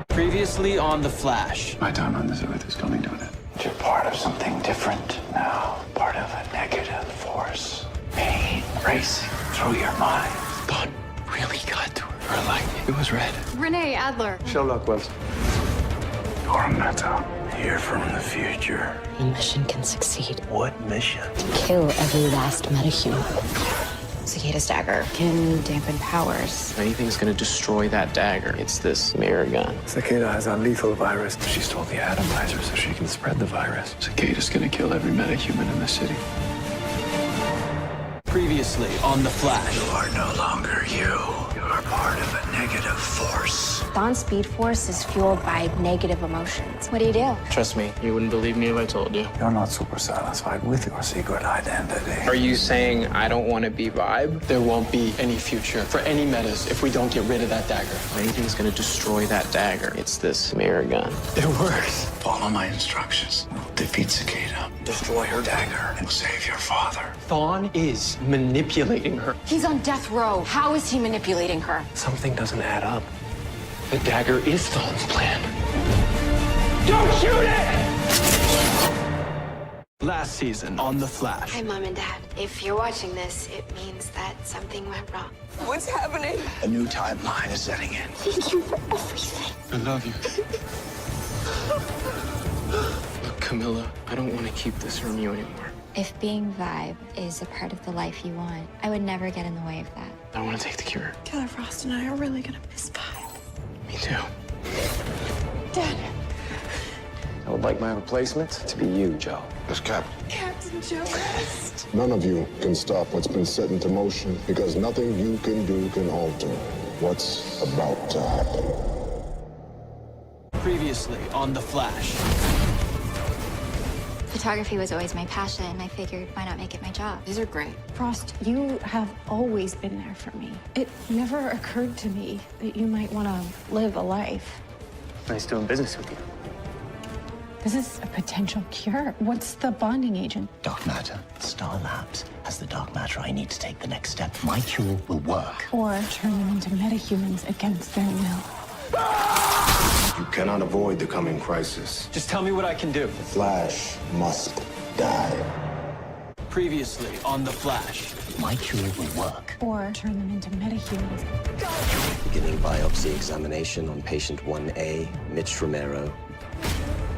Speaker 6: Previously on The Flash.
Speaker 13: My time on this earth is coming to an end. You're part of something different now. Part of a negative force. Pain racing through your mind.
Speaker 2: Thawne really got to her. Her lightning. It was red.
Speaker 16: Renee Adler.
Speaker 2: Sherlock West.
Speaker 13: You're a meta. Here from the future.
Speaker 4: The mission can succeed.
Speaker 13: What mission?
Speaker 4: Kill every last metahuman. Cicada's dagger can dampen powers.
Speaker 7: If anything's gonna destroy that dagger, it's this mirror gun.
Speaker 5: Cicada has a lethal virus. She stole the atomizer so she can spread the virus.
Speaker 2: Cicada's gonna kill every metahuman in the city.
Speaker 6: Previously on The Flash.
Speaker 13: You are no longer you. You are part of a negative force.
Speaker 4: Dawn's Speed Force is fueled by negative emotions. What do you do?
Speaker 7: Trust me, you wouldn't believe me if I told you.
Speaker 13: You're not super satisfied with your secret identity.
Speaker 7: Are you saying I don't want to be Vibe?
Speaker 2: There won't be any future for any metas if we don't get rid of that dagger.
Speaker 7: If anything's gonna destroy that dagger, it's this mirror gun.
Speaker 2: It works.
Speaker 13: Follow my instructions. Defeat Cicada. Destroy her dagger and save your father.
Speaker 7: Thawne is manipulating her.
Speaker 10: He's on death row. How is he manipulating her?
Speaker 5: Something doesn't add up.
Speaker 2: The dagger is Thawne's plan. Don't shoot it!
Speaker 6: Last season on The Flash.
Speaker 4: Hi, Mom and Dad. If you're watching this, it means that something went wrong.
Speaker 10: What's happening?
Speaker 13: A new timeline is setting in.
Speaker 4: Thank you for everything.
Speaker 2: I love you.
Speaker 7: Look, Camilla, I don't want to keep this from you anymore.
Speaker 4: If being Vibe is a part of the life you want, I would never get in the way of that.
Speaker 7: I want to take the cure.
Speaker 20: Killer Frost and I are really gonna miss Vibe.
Speaker 7: Me too.
Speaker 20: Dad.
Speaker 2: I would like my replacement to be you, Joe.
Speaker 17: As Captain.
Speaker 20: Captain Joe West.
Speaker 17: None of you can stop what's been set into motion because nothing you can do can alter what's about to happen.
Speaker 6: Previously on The Flash.
Speaker 8: Photography was always my passion, and I figured, why not make it my job?
Speaker 10: These are great.
Speaker 20: Frost, you have always been there for me. It never occurred to me that you might want to live a life.
Speaker 7: Nice doing business with you.
Speaker 20: This is a potential cure. What's the bonding agent?
Speaker 18: Dark matter. Star Labs has the dark matter I need to take the next step. My cure will work.
Speaker 20: Or turn them into metahumans against their will.
Speaker 17: You cannot avoid the coming crisis.
Speaker 6: Just tell me what I can do.
Speaker 17: The Flash must die.
Speaker 6: Previously on The Flash.
Speaker 18: My cure will work.
Speaker 20: Or turn them into metahumans.
Speaker 18: Beginning biopsy examination on patient 1A, Mitch Romero.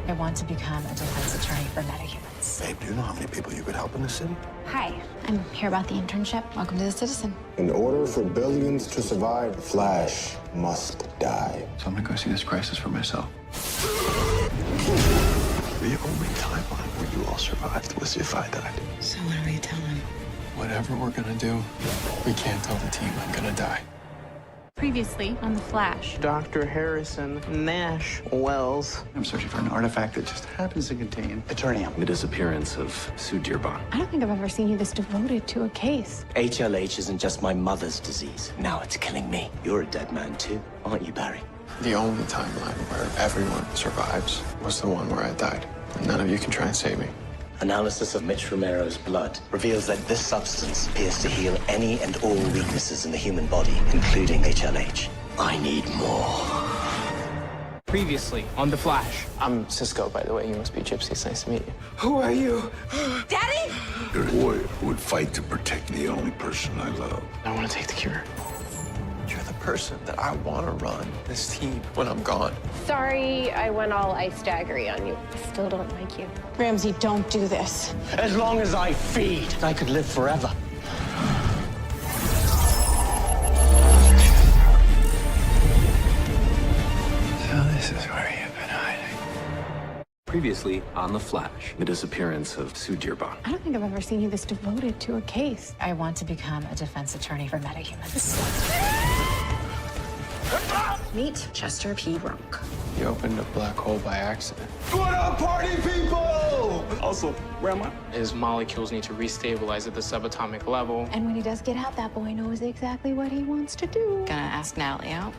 Speaker 10: I want to become a defense attorney for metahumans.
Speaker 17: Babe, do you know how many people you could help in this city?
Speaker 8: Hi, I'm here about the internship.
Speaker 10: Welcome to the Citizen.
Speaker 17: In order for billions to survive, the Flash must die.
Speaker 2: So I'm gonna go see this crisis for myself. The only timeline where you all survived was if I died.
Speaker 10: So what do we tell him?
Speaker 2: Whatever we're gonna do, we can't tell the team I'm gonna die.
Speaker 4: Previously on The Flash.
Speaker 3: Dr. Harrison Nash Wells.
Speaker 13: I'm searching for an artifact that just happens to contain Eternium.
Speaker 6: The disappearance of Sue Dearborn.
Speaker 20: I don't think I've ever seen you this devoted to a case.
Speaker 18: HLH isn't just my mother's disease. Now it's killing me. You're a dead man too, aren't you, Barry?
Speaker 2: The only timeline where everyone survives was the one where I died. And none of you can try and save me.
Speaker 18: Analysis of Mitch Romero's blood reveals that this substance appears to heal any and all weaknesses in the human body, including HLH. I need more.
Speaker 12: Previously on The Flash.
Speaker 7: I'm Cisco, by the way. You must be Gypsy. It's nice to meet you.
Speaker 17: Who are you?
Speaker 9: Daddy?
Speaker 17: You're a warrior who would fight to protect the only person I love.
Speaker 7: I want to take the cure.
Speaker 2: You're the person that I want to run this team when I'm gone.
Speaker 20: Sorry, I went all ice daggery on you. I still don't like you. Ramsey, don't do this.
Speaker 18: As long as I feed, I could live forever.
Speaker 2: So this is where you've been hiding.
Speaker 6: Previously on The Flash. The disappearance of Sue Dearborn.
Speaker 20: I don't think I've ever seen you this devoted to a case.
Speaker 10: I want to become a defense attorney for metahumans. Meet Chester P. Runk.
Speaker 2: You opened a black hole by accident.
Speaker 17: What up, party people?
Speaker 7: Also, where am I?
Speaker 12: His molecules need to restabilize at the subatomic level.
Speaker 20: And when he does get out, that boy knows exactly what he wants to do.
Speaker 10: Gonna ask Natalie out?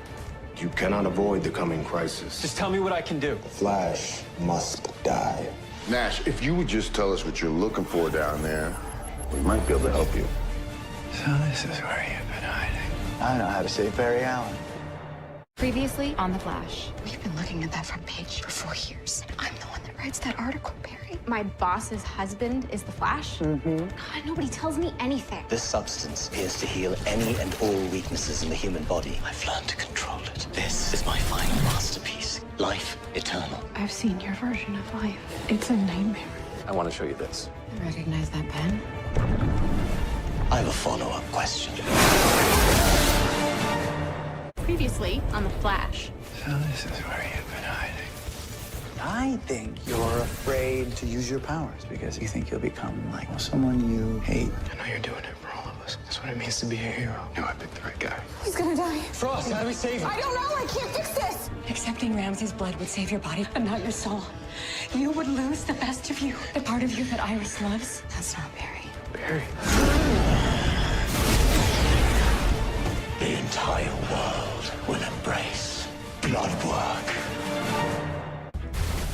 Speaker 17: You cannot avoid the coming crisis.
Speaker 6: Just tell me what I can do.
Speaker 17: The Flash must die.
Speaker 19: Nash, if you would just tell us what you're looking for down there, we might be able to help you.
Speaker 2: So this is where you've been hiding.
Speaker 13: I know how to save Barry Allen.
Speaker 8: Previously on The Flash.
Speaker 10: We've been looking at that front page for 4 years. And I'm the one that writes that article, Barry.
Speaker 4: My boss's husband is the Flash? God, nobody tells me anything.
Speaker 18: This substance appears to heal any and all weaknesses in the human body. I've learned to control it. This is my final masterpiece. Life eternal.
Speaker 20: I've seen your version of life. It's a nightmare.
Speaker 6: I want to show you this.
Speaker 10: I recognize that pen.
Speaker 18: I have a follow-up question.
Speaker 4: Previously on The Flash.
Speaker 2: So this is where you've been hiding.
Speaker 13: I think you're afraid to use your powers because you think you'll become like someone you hate.
Speaker 2: I know you're doing it for all of us. That's what it means to be a hero. No, I picked the right guy.
Speaker 20: He's gonna die.
Speaker 6: Frost, how do we save him?
Speaker 20: I don't know. I can't fix this.
Speaker 10: Accepting Ramsey's blood would save your body, but not your soul. You would lose the best of you, the part of you that Iris loves. That's not Barry.
Speaker 2: Barry.
Speaker 18: The entire world will embrace blood work.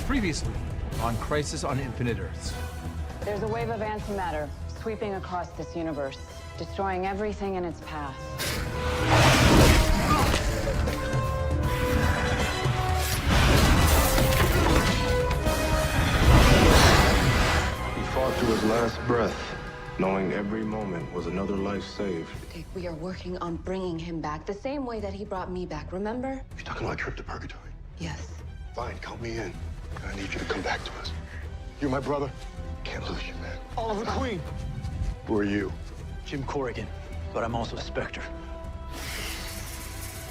Speaker 5: Previously on Crisis on Infinite Earths.
Speaker 11: There's a wave of antimatter sweeping across this universe, destroying everything in its path.
Speaker 17: He fought to his last breath, knowing every moment was another life saved.
Speaker 9: Dick, we are working on bringing him back the same way that he brought me back, remember?
Speaker 17: You're talking about a trip to purgatory?
Speaker 9: Yes.
Speaker 17: Fine, count me in. I need you to come back to us. You're my brother. Can't lose you, man.
Speaker 13: Oliver Queen.
Speaker 17: Who are you?
Speaker 13: Jim Corrigan, but I'm also a Spectre.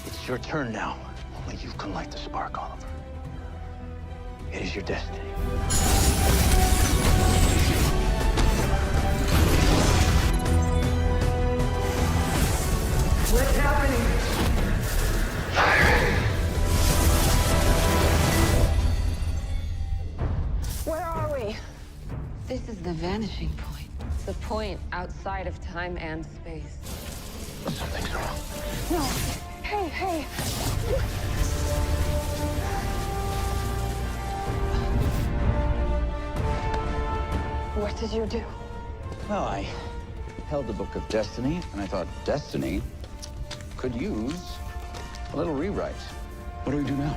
Speaker 13: It's your turn now. Only you can light the spark, Oliver. It is your destiny.
Speaker 3: What's happening?
Speaker 9: This is the vanishing point. It's the point outside of time and space.
Speaker 5: Something's wrong.
Speaker 16: No. Hey. What did you do?
Speaker 13: Well, I held the Book of Destiny, and I thought Destiny could use a little rewrite. What do we do now?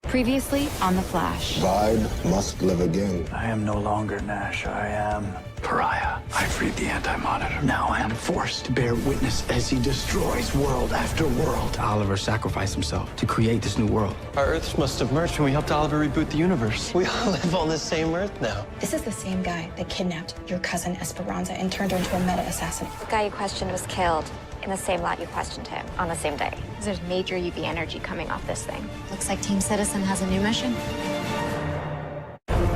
Speaker 10: Previously on The Flash.
Speaker 17: Vibe must live again.
Speaker 13: I am no longer Nash. I am Pariah. I freed the Anti-Monitor. Now I am forced to bear witness as he destroys world after world.
Speaker 7: Oliver sacrificed himself to create this new world.
Speaker 26: Our Earths must have merged when we helped Oliver reboot the universe. We all live on the same Earth now.
Speaker 14: This is the same guy that kidnapped your cousin Esperanza and turned her into a meta-assassin.
Speaker 8: The guy you questioned was killed in the same lot you questioned him on the same day. There's major UV energy coming off this thing.
Speaker 10: Looks like Team Citizen has a new mission.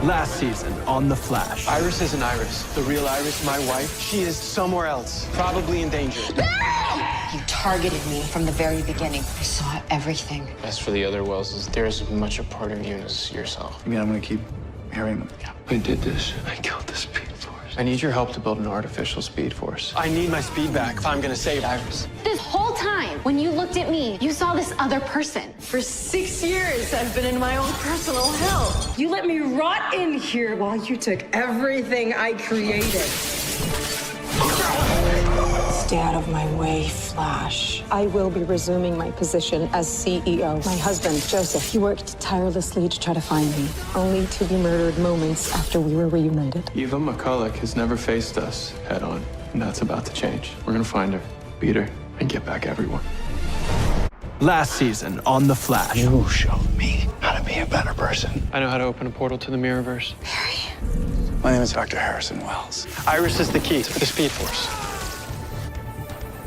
Speaker 7: Last season on The Flash.
Speaker 26: Iris isn't Iris. The real Iris, my wife, she is somewhere else, probably in danger.
Speaker 14: You targeted me from the very beginning. I saw everything.
Speaker 12: As for the other Welleses, they're as much a part of you as yourself.
Speaker 13: You mean I'm gonna keep hearing them?
Speaker 2: I did this. I killed the Speed Force.
Speaker 12: I need your help to build an artificial Speed Force.
Speaker 26: I need my speed back if I'm gonna save Iris.
Speaker 4: This whole time, when you looked at me, you saw this other person.
Speaker 14: For 6 years, I've been in my own personal hell. You let me rot in here while you took everything I created. Stay out of my way, Flash. I will be resuming my position as CEO. My husband, Joseph, he worked tirelessly to try to find me, only to be murdered moments after we were reunited.
Speaker 2: Eva McCulloch has never faced us head on, and that's about to change. We're gonna find her, beat her, and get back everyone.
Speaker 7: Last season on The Flash.
Speaker 13: You showed me how to be a better person.
Speaker 26: I know how to open a portal to the Mirrorverse.
Speaker 13: My name is Dr. Harrison Wells.
Speaker 26: Iris is the key to the Speed Force.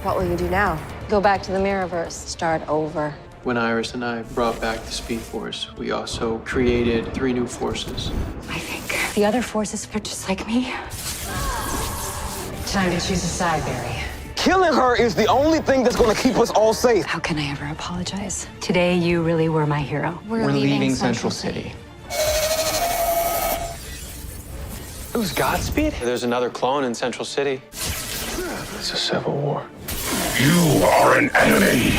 Speaker 16: What will you do now? Go back to the Mirrorverse. Start over.
Speaker 2: When Iris and I brought back the Speed Force, we also created 3 new forces.
Speaker 14: I think the other forces are just like me. Time to choose a side, Barry.
Speaker 7: Killing her is the only thing that's going to keep us all safe.
Speaker 14: How can I ever apologize? Today, you really were my hero.
Speaker 12: We're leaving Central City.
Speaker 26: It was Godspeed? There's another clone in Central City.
Speaker 2: It's a civil war.
Speaker 17: You are an enemy.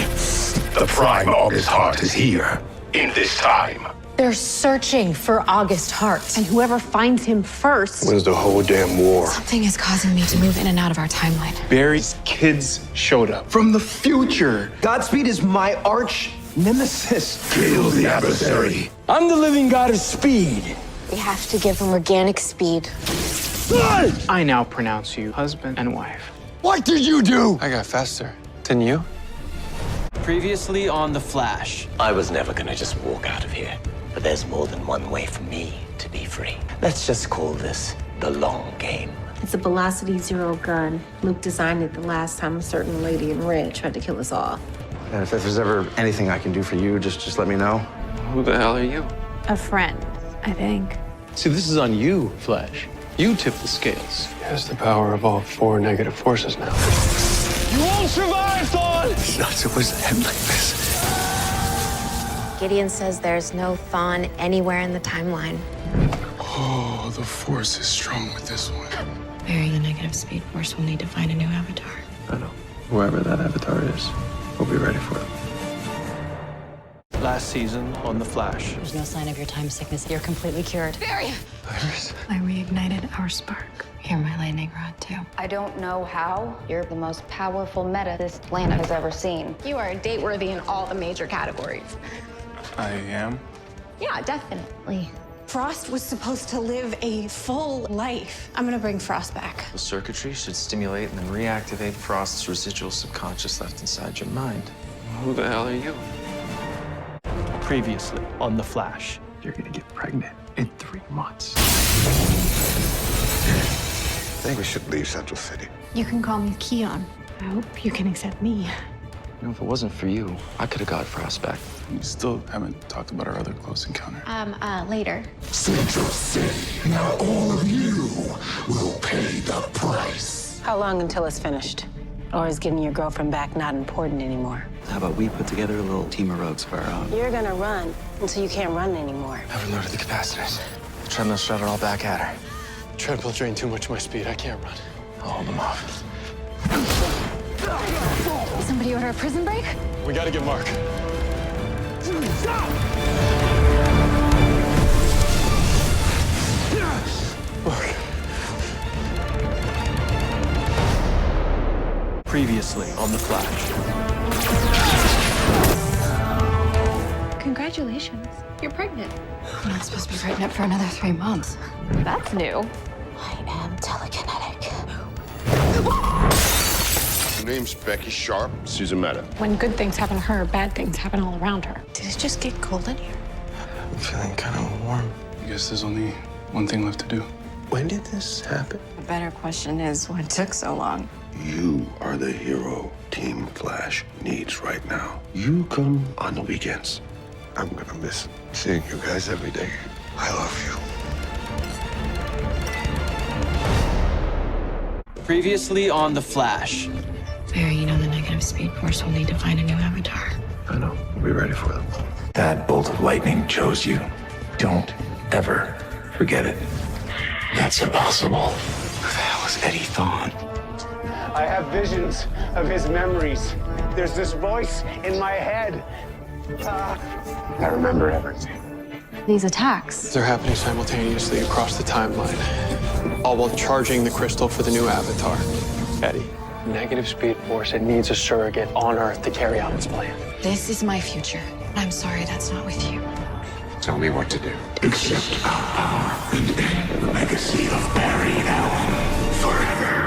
Speaker 17: The prime August Heart is here, in this time.
Speaker 20: They're searching for August Hart, and whoever finds him first.
Speaker 17: Wins the whole damn war.
Speaker 10: Something is causing me to move in and out of our timeline.
Speaker 5: Barry's kids showed up from the future. Godspeed is my arch nemesis.
Speaker 17: Kill the adversary.
Speaker 5: I'm the living god of speed.
Speaker 20: We have to give him organic speed.
Speaker 12: I now pronounce you husband and wife.
Speaker 5: What did you do?
Speaker 26: I got faster. Didn't you?
Speaker 7: Previously on The Flash.
Speaker 18: I was never gonna just walk out of here. But there's more than one way for me to be free. Let's just call this the long game.
Speaker 16: It's a Velocity Zero gun. Luke designed it the last time a certain lady in red tried to kill us all.
Speaker 7: And if there's ever anything I can do for you, just let me know.
Speaker 2: Who the hell are you?
Speaker 16: A friend, I think.
Speaker 5: See, this is on you, Flash. You tip the scales.
Speaker 2: He has the power of all 4 negative forces now.
Speaker 5: You won't survive, Thawne!
Speaker 13: It's not supposed to end like this.
Speaker 8: Gideon says there's no Thawne anywhere in the timeline.
Speaker 17: Oh, the Force is strong with this one.
Speaker 10: Barry, the negative Speed Force will need to find a new avatar.
Speaker 2: I know. Whoever that avatar is, we'll be ready for it.
Speaker 7: Last season on The Flash.
Speaker 14: There's no sign of your time sickness. You're completely cured. Barry!
Speaker 2: Iris?
Speaker 10: I reignited our spark. You're my lightning rod, too.
Speaker 16: I don't know how. You're the most powerful meta this planet has ever seen.
Speaker 20: You are date-worthy in all the major categories.
Speaker 5: I am?
Speaker 20: Yeah, definitely. Frost was supposed to live a full life. I'm gonna bring Frost back.
Speaker 6: The circuitry should stimulate and then reactivate Frost's residual subconscious left inside your mind.
Speaker 2: Who the hell are you?
Speaker 7: Previously on The Flash.
Speaker 2: You're gonna get pregnant in 3 months.
Speaker 17: I think we should leave Central City.
Speaker 20: You can call me Keon. I hope you can accept me.
Speaker 6: You know, if it wasn't for you, I could have got Frost back.
Speaker 5: We still haven't talked about our other close encounter.
Speaker 20: Later.
Speaker 17: Central City. Now all of you will pay the price.
Speaker 14: How long until it's finished? Or is getting your girlfriend back not important anymore?
Speaker 6: How about we put together a little team of rogues of our own?
Speaker 14: You're gonna run until you can't run anymore.
Speaker 6: I've reloaded the capacitors. Try to shut it all back at her.
Speaker 2: Treadmill drained too much of my speed. I can't run.
Speaker 6: I'll hold him off.
Speaker 10: Somebody order a prison break?
Speaker 2: We gotta get Mark. Mark.
Speaker 7: Previously on The Flash.
Speaker 4: Congratulations. You're pregnant.
Speaker 10: I'm not supposed to be pregnant for another 3 months.
Speaker 4: That's new.
Speaker 10: I am telekinetic.
Speaker 19: Her name's Becky Sharp. Susan Meta.
Speaker 14: When good things happen to her, bad things happen all around her. Did it just get cold in here?
Speaker 6: I'm feeling kind of warm.
Speaker 2: I guess there's only one thing left to do.
Speaker 6: When did this happen?
Speaker 16: The better question is, what took so long?
Speaker 17: You are the hero Team Flash needs right now. You come on the weekends. I'm gonna miss seeing you guys every day. I love you.
Speaker 7: Previously on The Flash.
Speaker 10: Barry, you know the negative Speed Force will need to find a new avatar.
Speaker 19: I know. We'll be ready for them.
Speaker 13: That bolt of lightning chose you. Don't ever forget it.
Speaker 17: That's impossible.
Speaker 13: Who the hell is Eddie Thawne?
Speaker 15: I have visions of his memories. There's this voice in my head. I remember everything.
Speaker 10: These attacks.
Speaker 2: They're happening simultaneously across the timeline, all while charging the crystal for the new avatar, Eddie.
Speaker 5: Negative Speed Force, it needs a surrogate on Earth to carry out its plan.
Speaker 10: This is my future. I'm sorry that's not with you.
Speaker 17: Tell me what to do. Accept our power and end the legacy of Barry Allen forever.